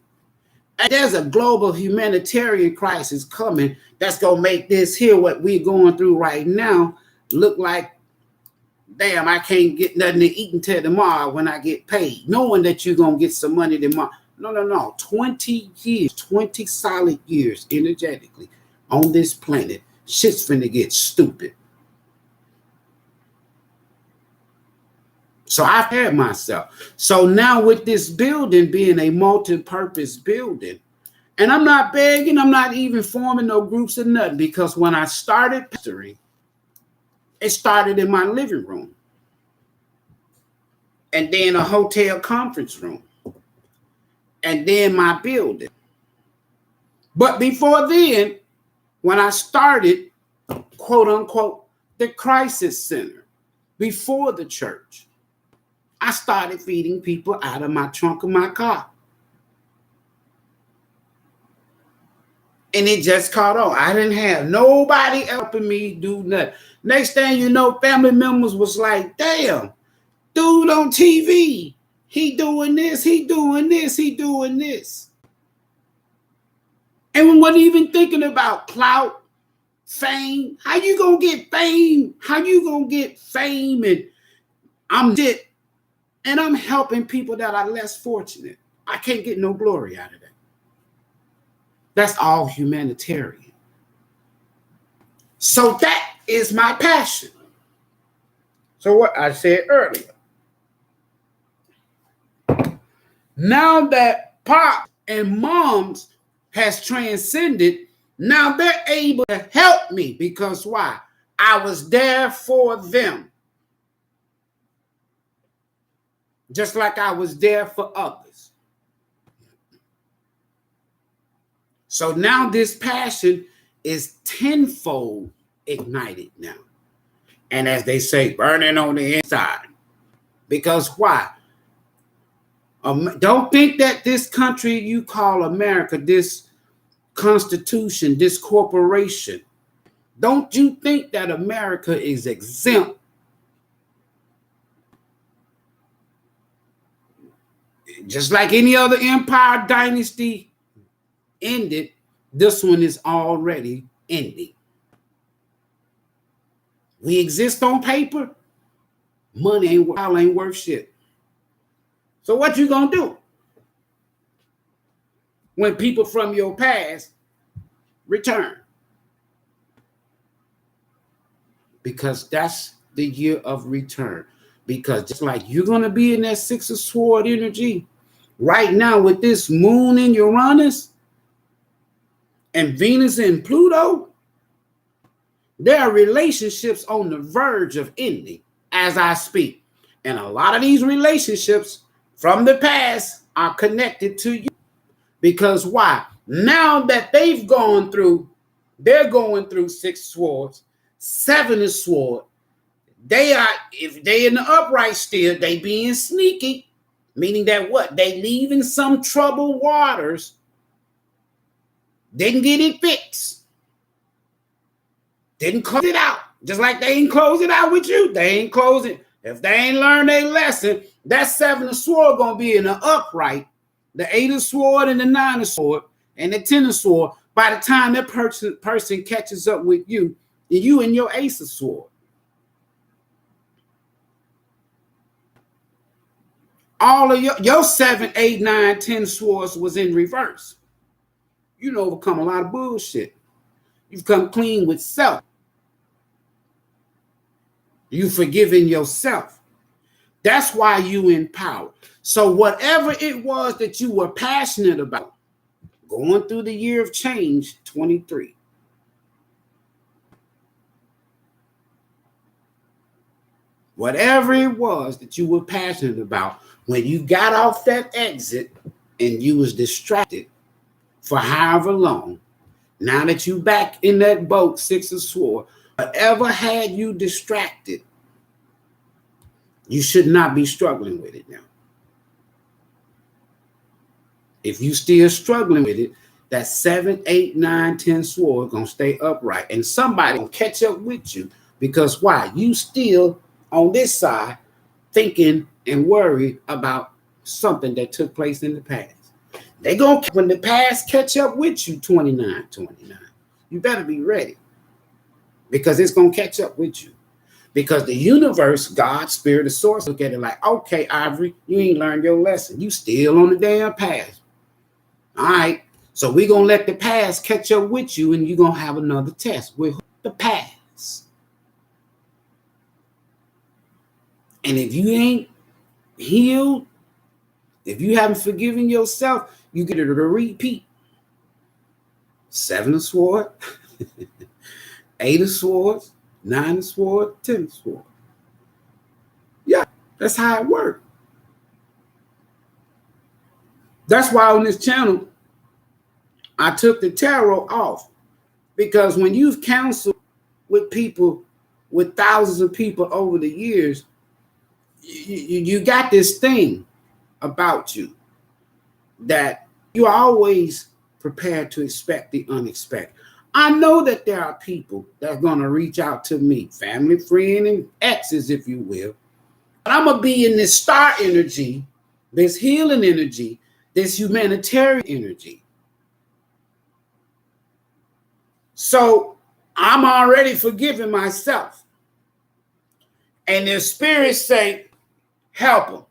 And there's a global humanitarian crisis coming that's going to make this here, what we're going through right now, look like, damn, I can't get nothing to eat until tomorrow when I get paid, knowing that you're going to get some money tomorrow. No. 20 years, 20 solid years energetically on this planet. Shit's finna get stupid. So I've had myself. So now with this building being a multi-purpose building, and I'm not begging, I'm not even forming no groups or nothing, because when I started pastoring, it started in my living room and then a hotel conference room and then my building. But before then, when I started, quote unquote, the crisis center before the church, I started feeding people out of my trunk of my car. And it just caught on. I didn't have nobody helping me do nothing. Next thing you know, family members was like, damn, dude on TV, he doing this, he doing this, he doing this. And we wasn't even thinking about clout, fame. How you gonna get fame? How you gonna get fame? And I'm shit. And I'm helping people that are less fortunate. I can't get no glory out of that. That's all humanitarian. So that is my passion. So what I said earlier. Now that Pop and Moms has transcended, now they're able to help me because why? I was there for them. Just like I was there for others. So now this passion is tenfold ignited now. And as they say, burning on the inside. Because why? Don't think that this country you call America, this constitution, this corporation, don't you think that America is exempt? Just like any other empire dynasty ended, this one is already ending. We exist on paper. Money ain't worth shit. So what you gonna do when people from your past return? Because that's the year of return. Because just like you're gonna be in that Six of Sword energy right now with this moon in Uranus and Venus and Pluto, there are relationships on the verge of ending as I speak. And a lot of these relationships from the past are connected to you. Because why? Now that they're going through Six Swords, Seven of Swords. They are, if they in the upright still, they being sneaky, meaning that what? They leaving some troubled waters, didn't get it fixed, didn't close it out. Just like they ain't close it out with you, they ain't close it. If they ain't learned their lesson, that Seven of Sword gonna be in the upright, the Eight of Sword and the Nine of Sword and the Ten of Sword. By the time that person catches up with you, and you and your Ace of Sword. All of your 7, 8, 9, 10 swords was in reverse. You know, overcome a lot of bullshit. You've come clean with self. You've forgiven yourself. That's why you in power. So whatever it was that you were passionate about, going through the year of change, 23. Whatever it was that you were passionate about, when you got off that exit and you was distracted for however long, now that you back in that boat, Six of Swords, whatever had you distracted, you should not be struggling with it now. If you still struggling with it, that 7, 8, 9, 10 sword gonna stay upright, and somebody gonna catch up with you. Because why? You still on this side thinking and worried about something that took place in the past. They gonna, when the past catch up with you, 29, you better be ready, because it's gonna catch up with you. Because the universe, God, spirit, the source, look at it like, okay, Ivory, you ain't learned your lesson. You still on the damn past. All right, so we're going to let the past catch up with you, and you're going to have another test with the past. And if you ain't healed, if you haven't forgiven yourself, you get it a repeat. 7 of Swords, 8 of Swords, 9 of Swords, 10 of Swords. Yeah, that's how it works. That's why on this channel, I took the tarot off, because when you've counseled with people, with thousands of people over the years, you got this thing about you that you're always prepared to expect the unexpected. I know that there are people that are going to reach out to me, family, friend, and exes, if you will. But I'm going to be in this star energy, this healing energy, this humanitarian energy. So I'm already forgiving myself. And their spirits say, help them.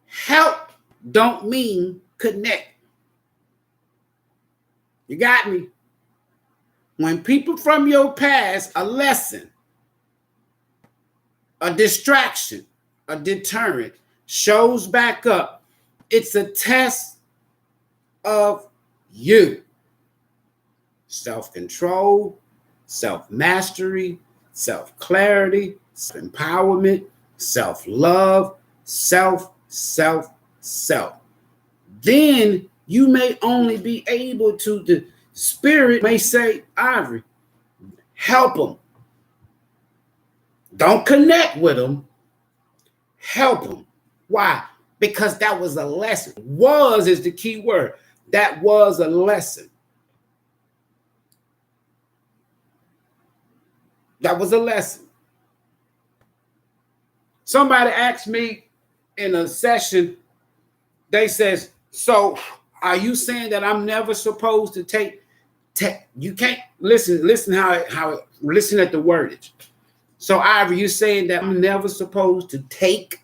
Help don't mean connect. You got me? When people from your past, a lesson, a distraction, a deterrent, shows back up, it's a test of you. Self-control, self-mastery, self-clarity, self-empowerment, self-love, self. Then you may only be able to, the spirit may say, Ivory, help them. Don't connect with them. Help them. Why? Because that was a lesson. Was is the key word. That was a lesson. That was a lesson. Somebody asked me in a session, they says, so are you saying that I'm never supposed to take you can't listen listen at the wordage. So Ivory, you saying that I'm never supposed to take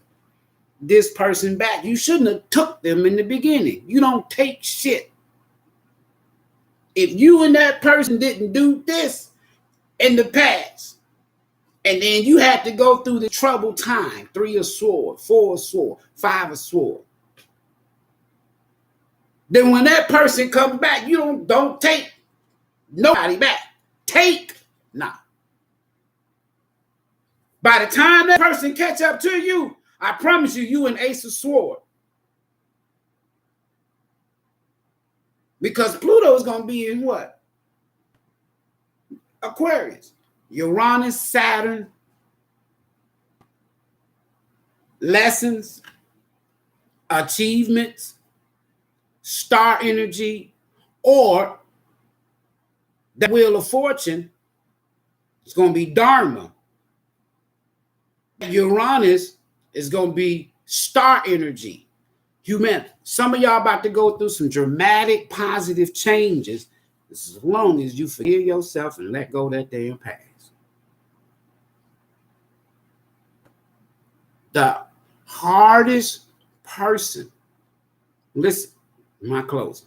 this person back? You shouldn't have took them in the beginning. You don't take shit. If you and that person didn't do this in the past, and then you had to go through the troubled time, 3 of Swords, 4 of Swords, 5 of Swords. Then when that person comes back, you don't take nobody back. Take nah. By the time that person catch up to you, I promise you, you an Ace of Swords. Because Pluto is going to be in what? Aquarius. Uranus, Saturn, lessons, achievements, star energy, or the Wheel of Fortune. It's going to be Dharma. Uranus is going to be star energy, humanity. Some of y'all about to go through some dramatic positive changes as long as you forgive yourself and let go of that damn past. The hardest person, listen, my closing.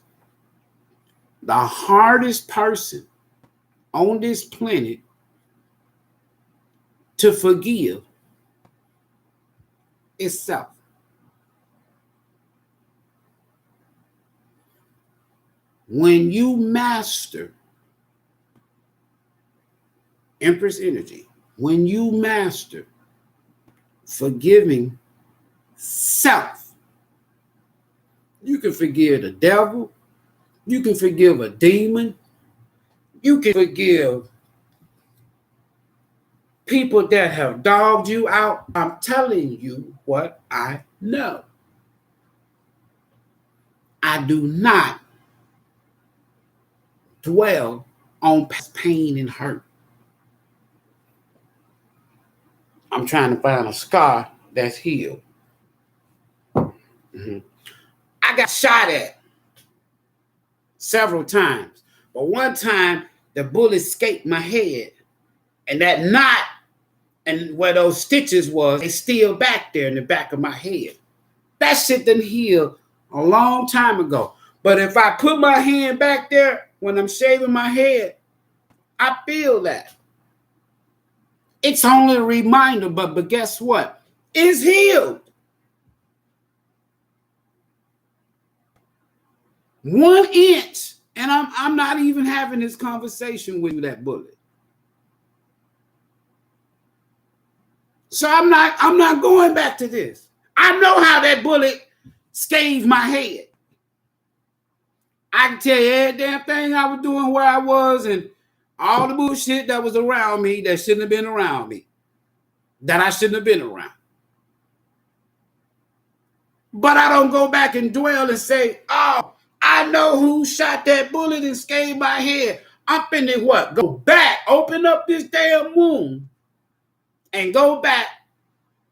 The hardest person on this planet to forgive is self. When you master Empress energy, when you master forgiving self, you can forgive the devil, you can forgive a demon, you can forgive people that have dogged you out. I'm telling you what I know. I do not dwell on pain and hurt. I'm trying to find a scar that's healed. Mm-hmm. I got shot at several times, but one time the bullet escaped my head, and that knot and where those stitches was, they still back there in the back of my head. That shit didn't heal a long time ago. But if I put my hand back there when I'm shaving my head, I feel that. It's only a reminder, but guess what? It's healed. 1 inch, and I'm not even having this conversation with that bullet. So I'm not going back to this. I know how that bullet scathed my head. I can tell you every damn thing I was doing where I was and all the bullshit that was around me that shouldn't have been around me, that I shouldn't have been around. But I don't go back and dwell and say, oh, I know who shot that bullet and scathed my head. I'm finna what? Go back, open up this damn wound and go back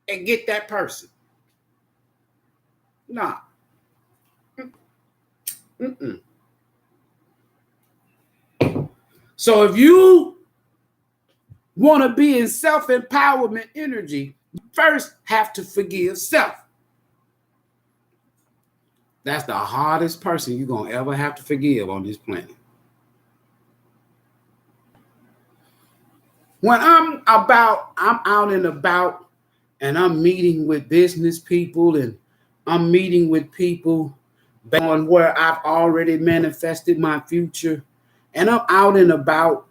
and get that person. Nah. Mm-mm. So if you want to be in self-empowerment energy, you first have to forgive self. That's the hardest person you're going to ever have to forgive on this planet. When I'm out and about and I'm meeting with business people and I'm meeting with people on where I've already manifested my future and I'm out and about,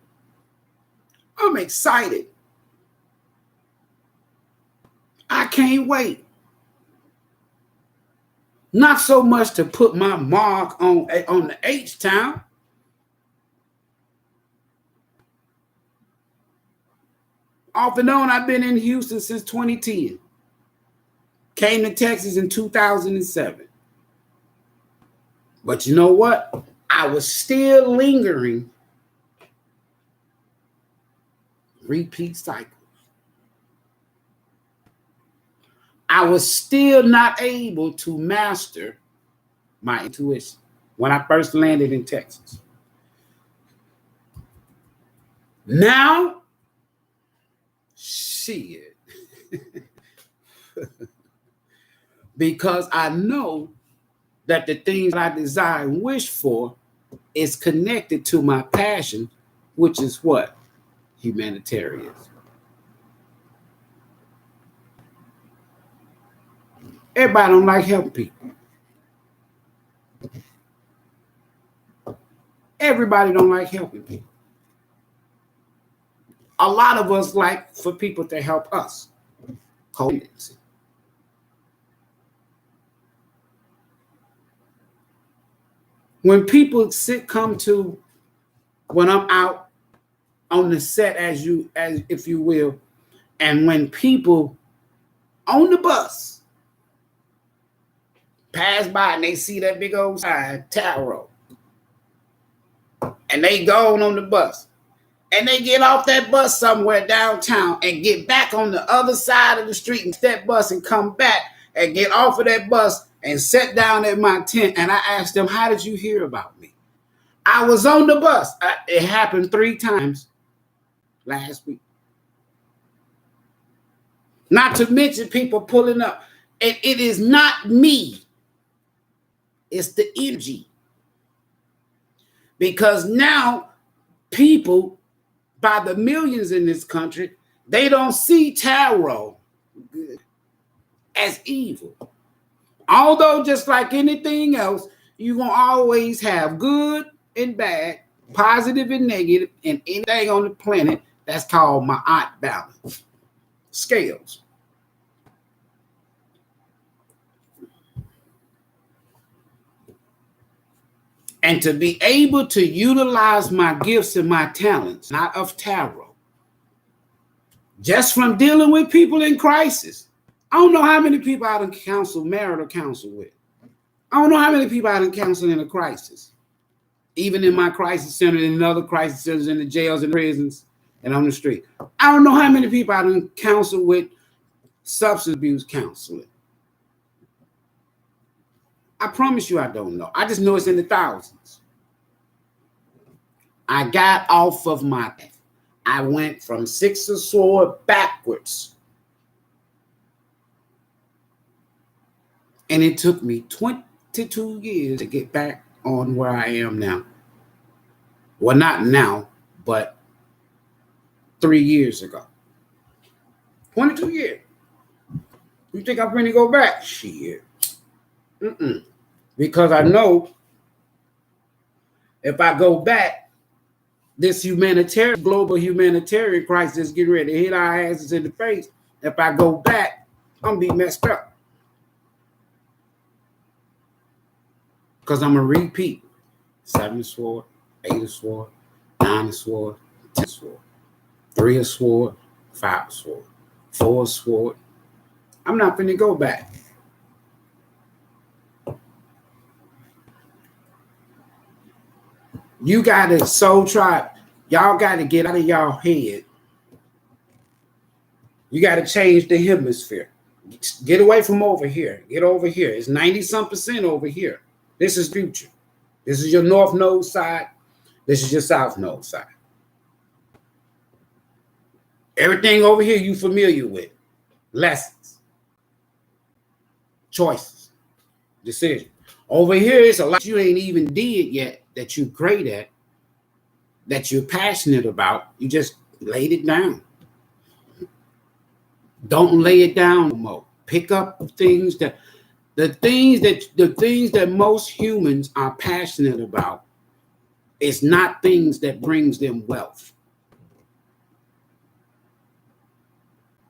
I'm excited. I can't wait. Not so much to put my mark on the H-Town. Off and on, I've been in Houston since 2010. Came to Texas in 2007. But you know what? I was still lingering repeat cycles. I was still not able to master my intuition when I first landed in Texas. Now, shit. Because I know that the things I desire and wish for is connected to my passion, which is what? Humanitarians. Everybody don't like helping people. Everybody don't like helping people. A lot of us like for people to help us. Codependency. When people come to, when I'm out on the set, as if you will, and when people on the bus pass by and they see that big old sign, tarot, and they go on the bus, and they get off that bus somewhere downtown and get back on the other side of the street and that bus and come back and get off of that bus and sit down at my tent, and I asked them, how did you hear about me? I was on the bus. It happened 3 times last week. Not to mention people pulling up. And it is not me. It's the energy. Because now people, by the millions in this country, they don't see tarot as evil. Although just like anything else, you're going to always have good and bad, positive and negative, and anything on the planet. That's called my odd balance. Scales. And to be able to utilize my gifts and my talents, not of tarot, just from dealing with people in crisis. I don't know how many people I done counsel, marital counsel with. I don't know how many people I done counsel in a crisis. Even in my crisis center, in other crisis centers, in the jails and prisons, and on the street. I don't know how many people I done counsel with substance abuse counseling. I promise you I don't know. I just know it's in the thousands. I got off of my path. I went from 6 of Swords backwards. And it took me 22 years to get back on where I am now. Well, not now, but 3 years ago. 22 years. You think I'm going to go back? Shit. Because I know if I go back, this global humanitarian crisis is getting ready to hit our asses in the face. If I go back, I'm going to be messed up. Because I'm going to repeat. 7 of Swords, 8 of Swords, 9 of Swords, 10 of Swords, 3 of Swords, 5 of Swords, 4 of Swords. I'm not going to go back. You got to soul tribe. Y'all got to get out of y'all head. You got to change the hemisphere. Get away from over here. Get over here. It's 90-some% over here. This is future. This is your north node side. This is your south node side. Everything over here you familiar with. Lessons. Choices. Decisions. Over here, it's a lot you ain't even did yet that you're great at, that you're passionate about. You just laid it down. Don't lay it down no more. Pick up the things that most humans are passionate about is not things that brings them wealth.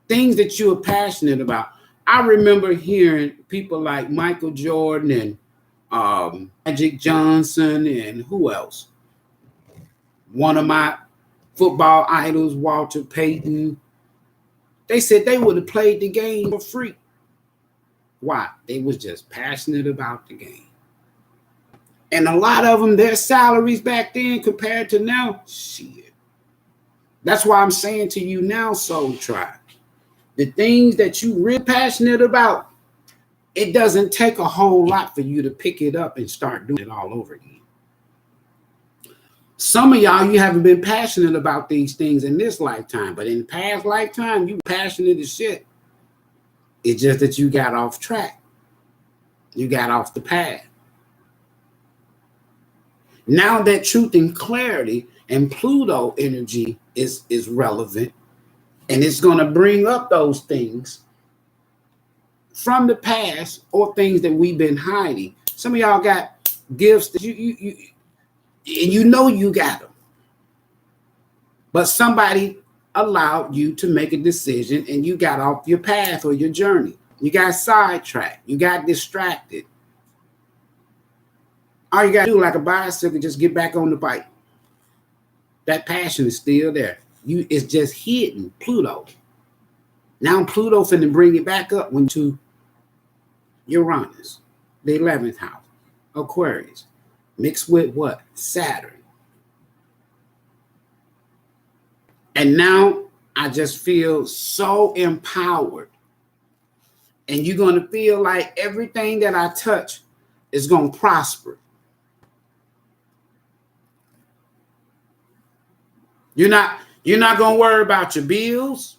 Things that you are passionate about. I remember hearing people like Michael Jordan and Magic Johnson and who else? One of my football idols, Walter Payton. They said they would have played the game for free. Why? They was just passionate about the game. And a lot of them, their salaries back then compared to now, shit. That's why I'm saying to you now, Soul Tribe, the things that you real passionate about, it doesn't take a whole lot for you to pick it up and start doing it all over again. Some of y'all, you haven't been passionate about these things in this lifetime, but in past lifetime, you passionate as shit. It's just that you got off track. You got off the path. Now that truth and clarity and Pluto energy is relevant, and it's going to bring up those things from the past or things that we've been hiding. Some of y'all got gifts that you know you got them, but somebody allowed you to make a decision and you got off your path or your journey. You got sidetracked. You got distracted. All you got to do, like a bicycle, just get back on the bike. That passion is still there. It's just hidden, Pluto. Now Pluto finna bring it back up into Uranus, the 11th house, Aquarius, mixed with what? Saturn. And now I just feel so empowered. And you're going to feel like everything that I touch is going to prosper. You're not going to worry about your bills.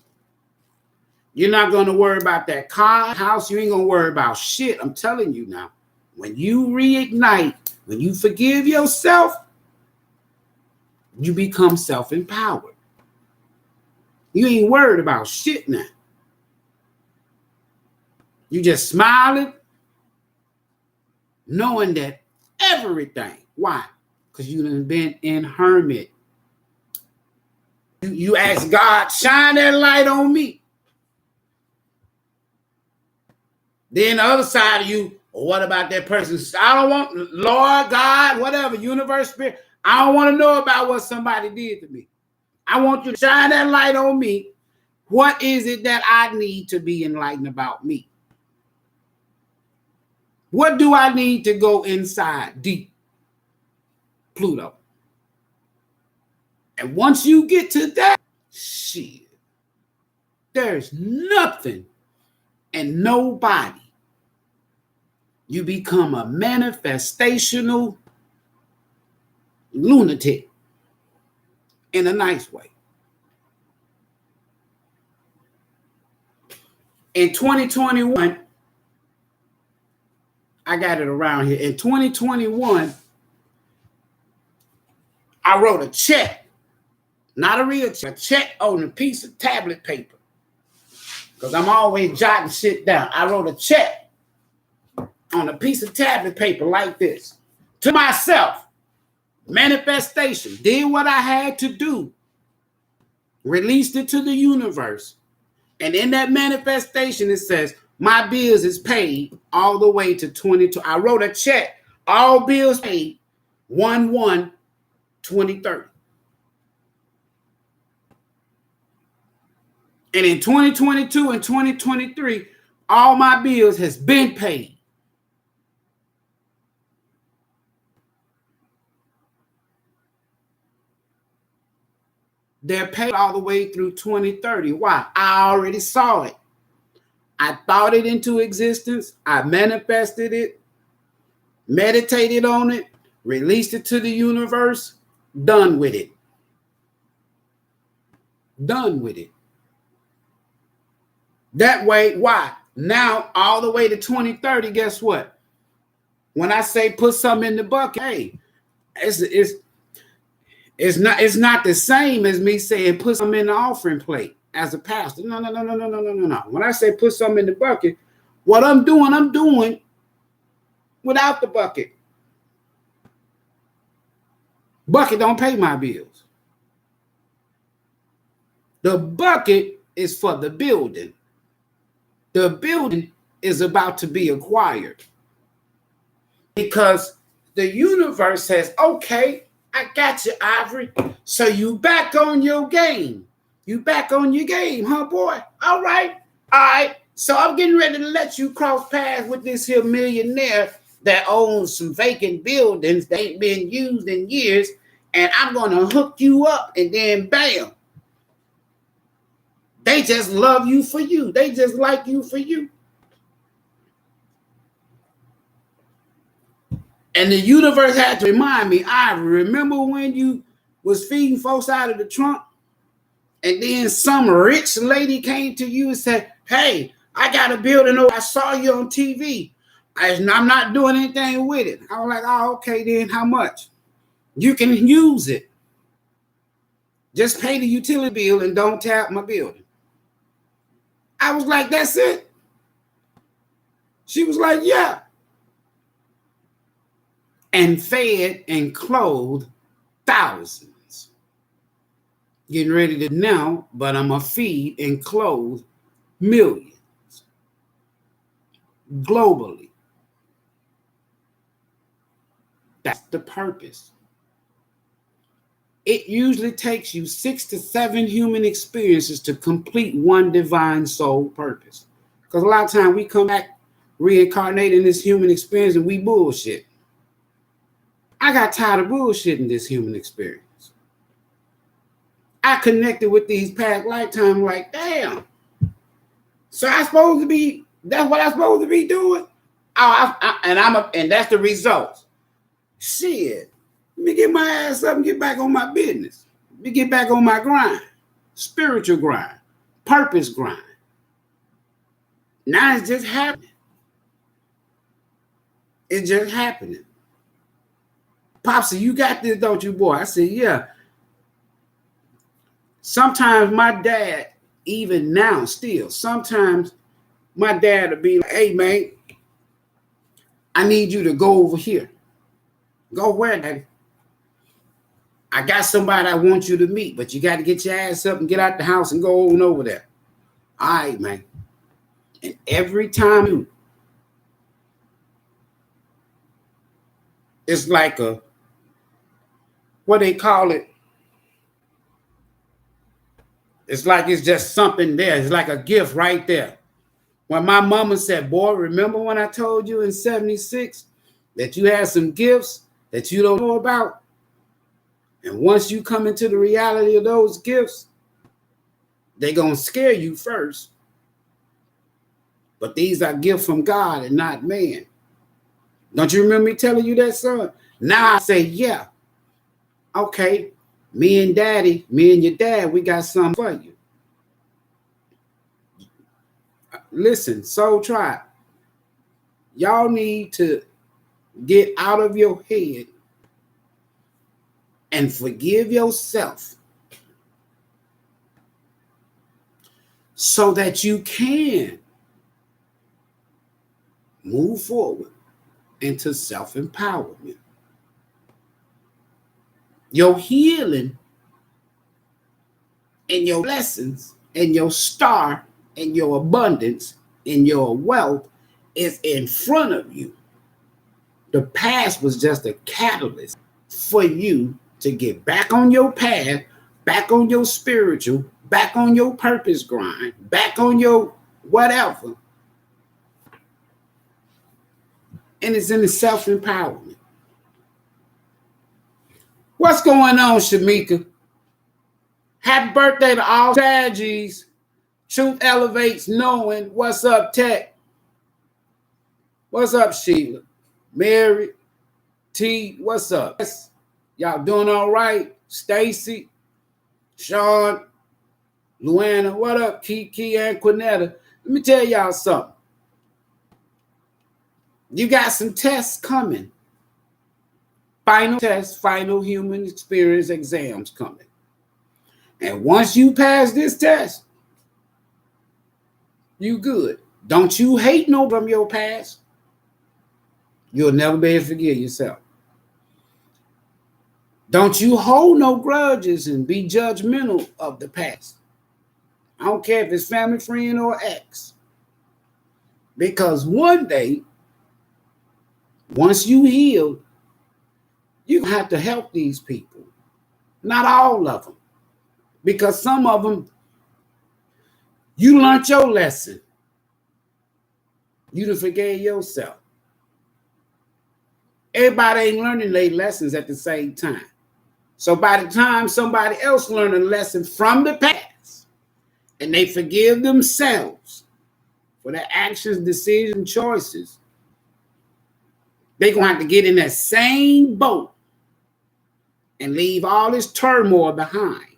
You're not going to worry about that car, house. You ain't going to worry about shit. I'm telling you now. When you reignite, when you forgive yourself, you become self-empowered. You ain't worried about shit now. You just smiling, knowing that everything. Why? because you done been in hermit. You ask God, shine that light on me. Then the other side of you, well, what about that person? I don't want, Lord, God, whatever, universe, spirit. I don't want to know about what somebody did to me. I want you to shine that light on me. What is it that I need to be enlightened about me? What do I need to go inside deep? Pluto. And once you get to that, shit, there's nothing and nobody. You become a manifestational lunatic in a nice way. In 2021, I got it around here. In 2021, I wrote a check, not a real check, a check on a piece of tablet paper. Because I'm always jotting shit down. I wrote a check on a piece of tablet paper like this to myself. Manifestation. Did what I had to do. Released it to the universe. And in that manifestation, it says, my bills is paid all the way to 22. I wrote a check. All bills paid 1/1/2030. And in 2022 and 2023, all my bills has been paid. They're paid all the way through 2030. Why? I already saw it. I thought it into existence. I manifested it, meditated on it, released it to the universe, done with it. Done with it. That way, why? Now, all the way to 2030, guess what? When I say put something in the bucket, hey, it's not the same as me saying put something in the offering plate as a pastor. No. When I say put something in the bucket, what I'm doing without the bucket. Bucket don't pay my bills. The bucket is for the building. The building is about to be acquired. Because the universe says, okay, I got you, Ivory. So you back on your game. You back on your game, huh, boy? All right. So I'm getting ready to let you cross paths with this here millionaire that owns some vacant buildings that ain't been used in years. And I'm going to hook you up and then bam. They just love you for you. They just like you for you. And the universe had to remind me, Ivory, remember when you was feeding folks out of the trunk? And then some rich lady came to you and said, hey, I got a building over. I saw you on TV. I'm not doing anything with it. I was like, oh, okay, then how much? You can use it. Just pay the utility bill and don't tap my building. I was like, that's it? She was like, yeah. And fed and clothed thousands. Getting ready to now, but I'm going to feed and clothe millions. Globally. That's the purpose. It usually takes you 6 to 7 human experiences to complete one divine soul purpose. Because a lot of times we come back, reincarnate in this human experience and we bullshit. I got tired of bullshitting this human experience. I connected with these past lifetimes like, damn. So that's what I'm supposed to be doing? And that's the results. Shit. Let me get my ass up and get back on my business. Let me get back on my grind. Spiritual grind. Purpose grind. Now it's just happening. It's just happening. Popsy, you got this, don't you, boy? I said, yeah. Sometimes my dad, even now still, sometimes my dad will be like, hey, man, I need you to go over here. Go where, Daddy? I got somebody I want you to meet, but you got to get your ass up and get out the house and go on over there. All right, man. And every time it's like what they call it? It's like it's just something there. It's like a gift right there. When my mama said, boy, remember when I told you in 76 that you had some gifts that you don't know about? And once you come into the reality of those gifts, they're going to scare you first. But these are gifts from God and not man. Don't you remember me telling you that, son? Now I say, yeah. Okay, me and your dad, we got something for you. Listen, Soul Tribe, y'all need to get out of your head and forgive yourself so that you can move forward into self-empowerment. Your healing and your blessings and your star and your abundance and your wealth is in front of you. The past was just a catalyst for you to get back on your path, back on your spiritual, back on your purpose grind, back on your whatever. And it's in the self-empowerment. What's going on, Shamika? Happy birthday to all Nrgy's. Truth elevates knowing. What's up, Tech? What's up, Sheila? Mary, T, what's up? Y'all doing all right? Stacy, Sean, Luana, what up? Kiki and Quinetta. Let me tell y'all something. You got some tests coming. Final tests, final human experience exams coming. And once you pass this test, you good. Don't you hate no from your past. You'll never be able to forgive yourself. Don't you hold no grudges and be judgmental of the past. I don't care if it's family, friend, or ex. Because one day, once you heal, you have to help these people. Not all of them. Because some of them, you learned your lesson. You done forgave yourself. Everybody ain't learning their lessons at the same time. So by the time somebody else learned a lesson from the past and they forgive themselves for their actions, decisions, choices, they're going to have to get in that same boat and leave all this turmoil behind.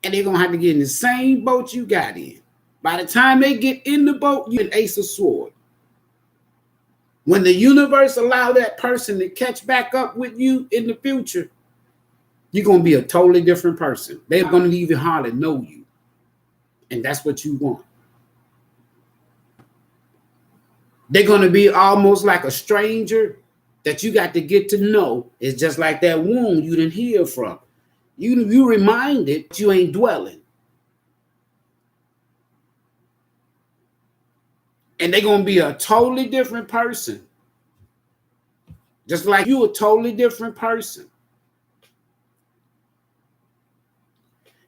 And they're going to have to get in the same boat you got in. By the time they get in the boat, you're an ace of sword. When the universe allow that person to catch back up with you in the future, you're going to be a totally different person. They're going to even hardly know you. And that's what you want. They're going to be almost like a stranger that you got to get to know. It's just like that wound you didn't heal from. You reminded you ain't dwelling. And they're going to be a totally different person. Just like you a totally different person.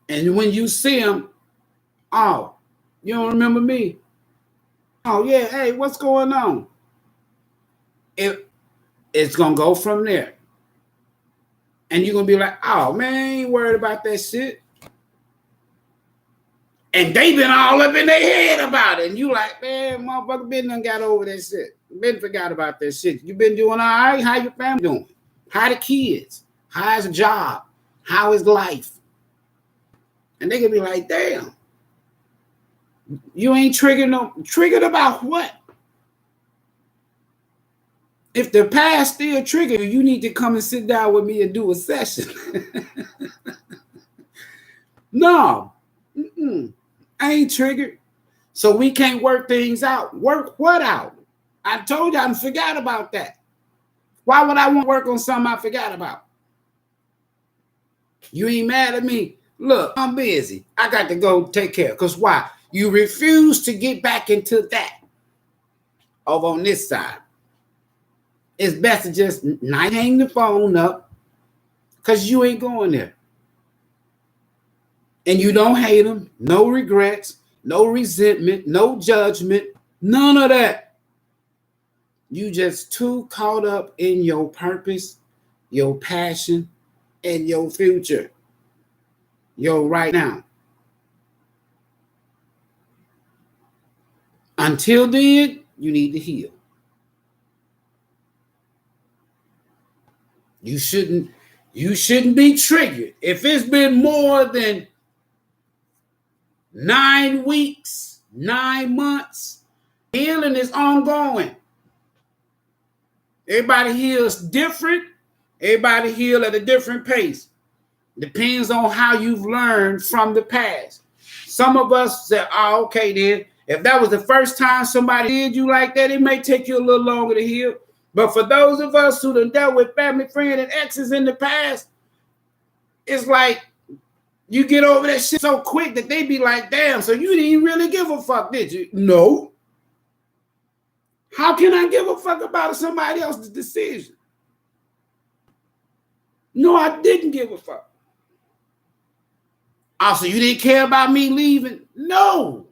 And when you see them, oh, you don't remember me? Oh, yeah, hey, what's going on? It's going to go from there. And you're going to be like, oh, man, I ain't worried about that shit. And they been all up in their head about it. And you like, man, motherfucker, Ben done got over that shit. Ben forgot about that shit. You been doing all right? How your family doing? How the kids? How's the job? How is life? And they can be like, damn. You ain't triggered about what? If the past still triggered you, you need to come and sit down with me and do a session. No. I ain't triggered. So we can't work things out. Work what out? I told you I forgot about that. Why would I want to work on something I forgot about? You ain't mad at me? Look, I'm busy. I got to go take care. Because why? You refuse to get back into that over on this side. It's best to just not hang the phone up because you ain't going there. And you don't hate them. No regrets, no resentment, no judgment, none of that. You just too caught up in your purpose, your passion, and your future. Your right now. Until then, you need to heal. You shouldn't be triggered. If it's been more than 9 weeks, 9 months, healing is ongoing. Everybody heals different. Everybody heals at a different pace. Depends on how you've learned from the past. Some of us say, oh, okay, then. If that was the first time somebody did you like that, it may take you a little longer to heal. But for those of us who done dealt with family, friend, and exes in the past, it's like you get over that shit so quick that they be like, damn, so you didn't really give a fuck, did you? No. How can I give a fuck about somebody else's decision? No, I didn't give a fuck. Also, you didn't care about me leaving? No.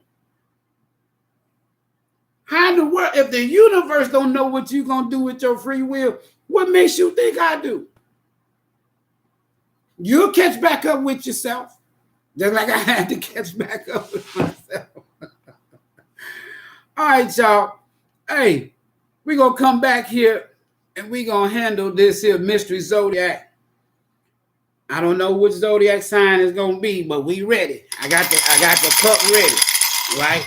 How in the world, if the universe don't know what you're going to do with your free will, what makes you think I do? You'll catch back up with yourself. Just like I had to catch back up with myself. All right, y'all. Hey, we're going to come back here and we're going to handle this here mystery zodiac. I don't know which zodiac sign is going to be, but we ready. I got the cup ready, right?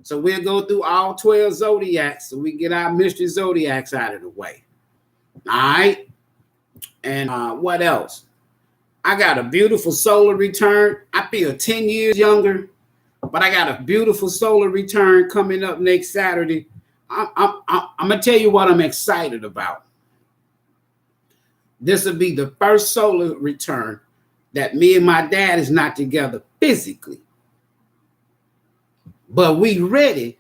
So we'll go through all 12 zodiacs so we can get our mystery zodiacs out of the way. All right? And what else? I got a beautiful solar return. I feel 10 years younger, but I got a beautiful solar return coming up next Saturday. I'm going to tell you what I'm excited about. This will be the first solar return that me and my dad is not together physically. But we ready.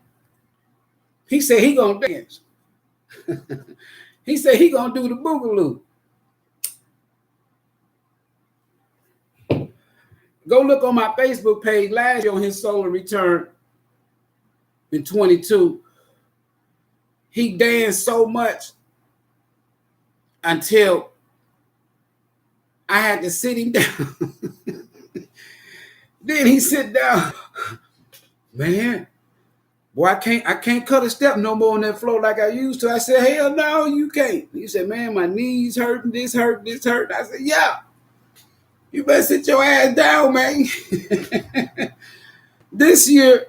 He said he gonna dance. He said he gonna do the boogaloo. Go look on my Facebook page last year on his solar return in 22. He danced so much until I had to sit him down. Then he sit down. Man, boy, I can't cut a step no more on that floor like I used to. I said, hell no, you can't. He said, man, my knees hurting, this hurt, this hurt. I said, yeah, you better sit your ass down, man. This year,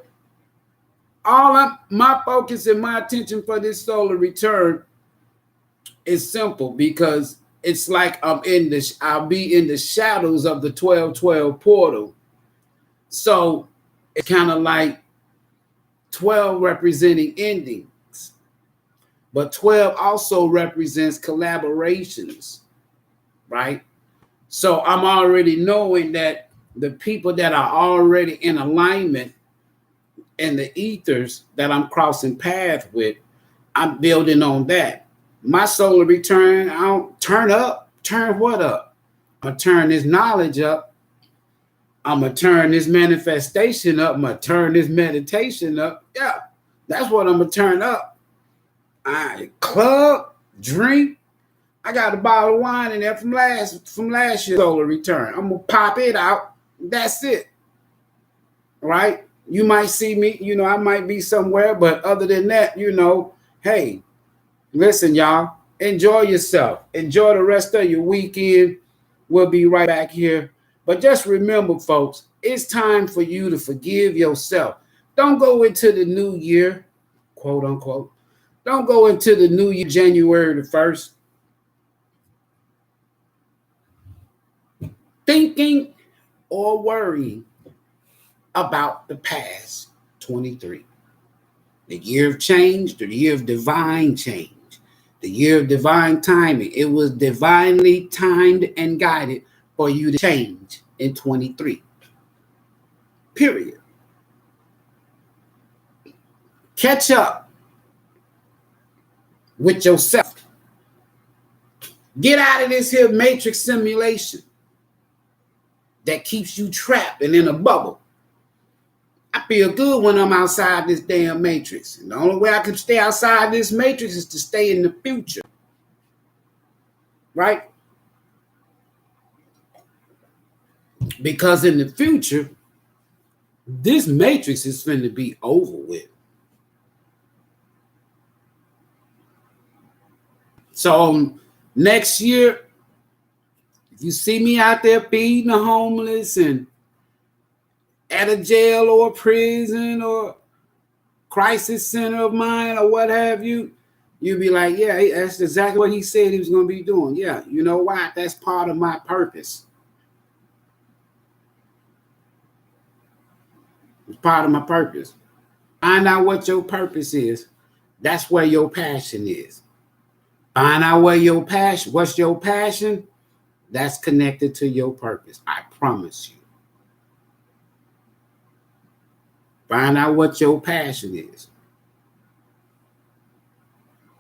my focus and my attention for this solar return is simple because it's like I'll be in the shadows of the 12-12 portal. So it's kind of like 12 representing endings, but 12 also represents collaborations, right? So I'm already knowing that the people that are already in alignment and the ethers that I'm crossing paths with, I'm building on that. My solar return, I don't turn up. Turn what up? I'm going to turn this knowledge up. I'm going to turn this manifestation up. I'm going to turn this meditation up. Yeah, that's what I'm going to turn up. Club, drink. I got a bottle of wine in there from last year's solar return. I'm going to pop it out. That's it. Right? You might see me, I might be somewhere, but other than that, hey, listen, y'all, enjoy yourself. Enjoy the rest of your weekend. We'll be right back here. But just remember, folks, it's time for you to forgive yourself. Don't go into the new year, quote unquote. Don't go into the new year, January the 1st, thinking or worrying about the past 23. The year of change, the year of divine change, the year of divine timing. It was divinely timed and guided for you to change in 23. Period. Catch up with yourself. Get out of this here matrix simulation that keeps you trapped and in a bubble. I feel good when I'm outside this damn matrix. And the only way I can stay outside this matrix is to stay in the future. Right? Because in the future, this matrix is going to be over with. So next year, if you see me out there feeding the homeless and at a jail or a prison or crisis center of mine or what have you, you'll be like, yeah, that's exactly what he said he was going to be doing. Yeah, you know why? That's part of my purpose. It's part of my purpose. Find out what your purpose is. That's where your passion is. Find out where your passion, what's your passion? That's connected to your purpose. I promise you. Find out what your passion is.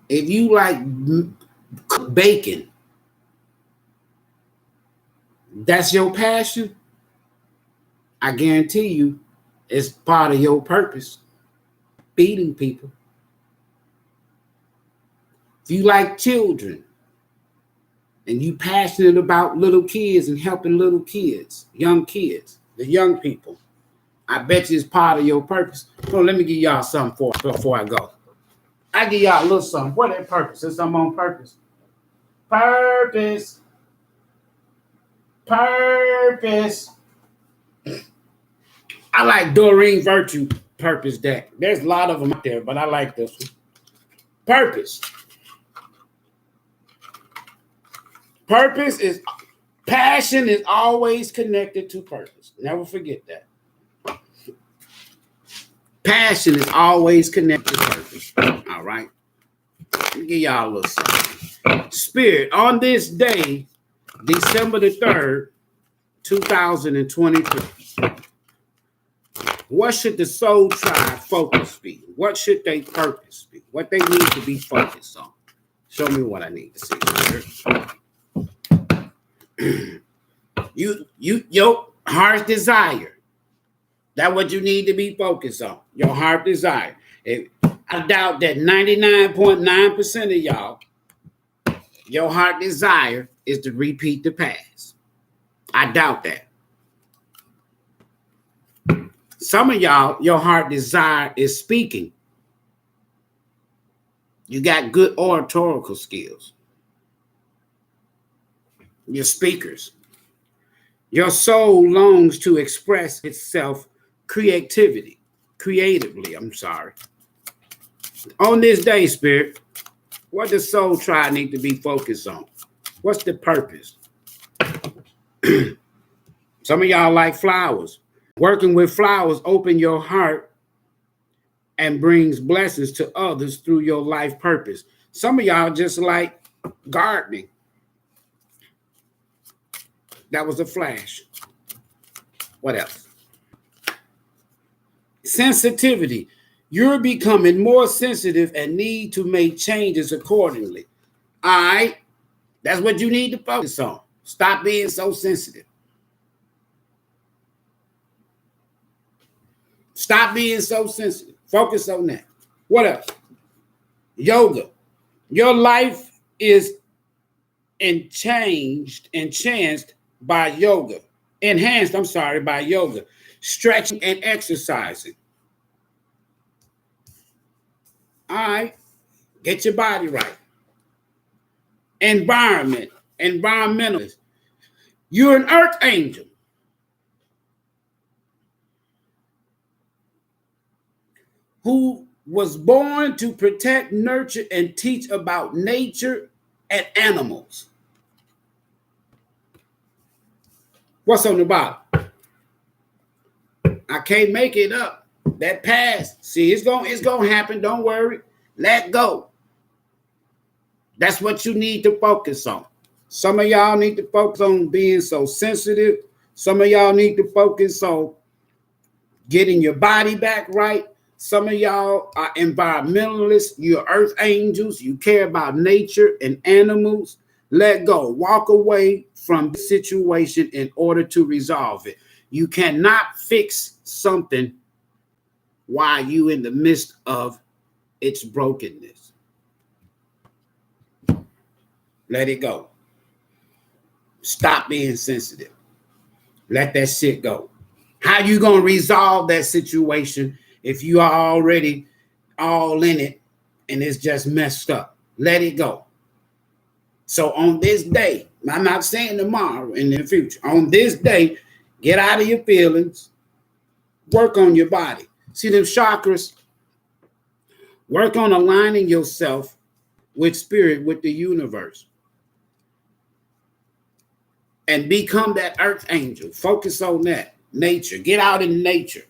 If you like bacon, that's your passion, I guarantee you it's part of your purpose. Feeding people. If you like children and you passionate about little kids and helping little kids, young kids, the young people, I bet you it's part of your purpose. So let me give y'all something before I go. I give y'all a little something. What that purpose? Since I'm on purpose. Purpose. Purpose. I like Doreen Virtue purpose deck. There's a lot of them out there, but I like this one. Purpose. Purpose is, passion is always connected to purpose. Never forget that. Passion is always connected to purpose. All right. Let me give y'all a little something. Spirit, on this day, December the 3rd, 2023, what should the soul tribe focus be? What should their purpose be? What they need to be focused on? Show me what I need to see. Your heart's desire. That's what you need to be focused on. Your heart desire. I doubt that 99.9% of y'all, your heart desire is to repeat the past. I doubt that. Some of y'all, your heart desire is speaking. You got good oratorical skills. You're speakers. Your soul longs to express itself creatively. On this day, Spirit, what does soul tribe need to be focused on? What's the purpose? Some of y'all like flowers. Working with flowers open your heart and brings blessings to others through your life purpose. Some of y'all just like gardening. That was a flash. What else? Sensitivity. You're becoming more sensitive and need to make changes accordingly. All right? That's what you need to focus on. Stop being so sensitive. Stop being so sensitive. Focus on that. What else? Yoga. Your life is enhanced by yoga. By yoga. Stretching and exercising. All right. Get your body right. Environmentalist. You're an earth angel. Who was born to protect, nurture, and teach about nature and animals. What's on the bottom? I can't make it up. That past. See, it's gonna happen. Don't worry. Let go. That's what you need to focus on. Some of y'all need to focus on being so sensitive. Some of y'all need to focus on getting your body back right. Some of y'all are environmentalists. You're earth angels. You care about nature and animals. Let go. Walk away from the situation in order to resolve it. You cannot fix something while you in the midst of its brokenness. Let it go. Stop being sensitive. Let that shit go. How you going to resolve that situation if you are already all in it and it's just messed up? Let it go. So on this day, I'm not saying tomorrow, in the future, on this day, get out of your feelings, work on your body. See them chakras? Work on aligning yourself with spirit, with the universe. And become that earth angel. Focus on that. Nature. Get out in nature.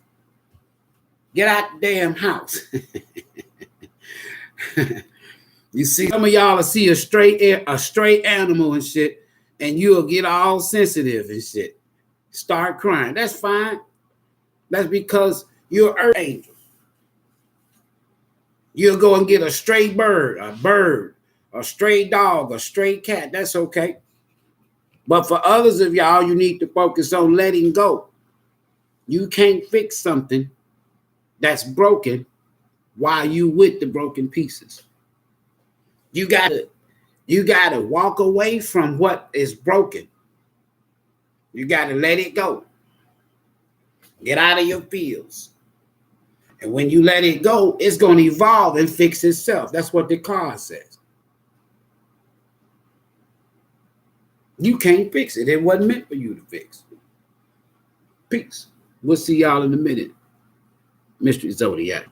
Get out the damn house. You see, some of y'all will see a stray animal and shit, and you'll get all sensitive and shit. Start crying. That's fine. That's because you're an earth angel. You'll go and get a stray bird, a stray dog, a stray cat. That's okay. But for others of y'all, you need to focus on letting go. You can't fix something that's broken while you with the broken pieces. You gotta walk away from what is broken. You gotta let it go. Get out of your fields. And when you let it go, it's gonna evolve and fix itself. That's what the card says. You can't fix it. It wasn't meant for you to fix. Peace. We'll see y'all in a minute. Mystery Zodiac.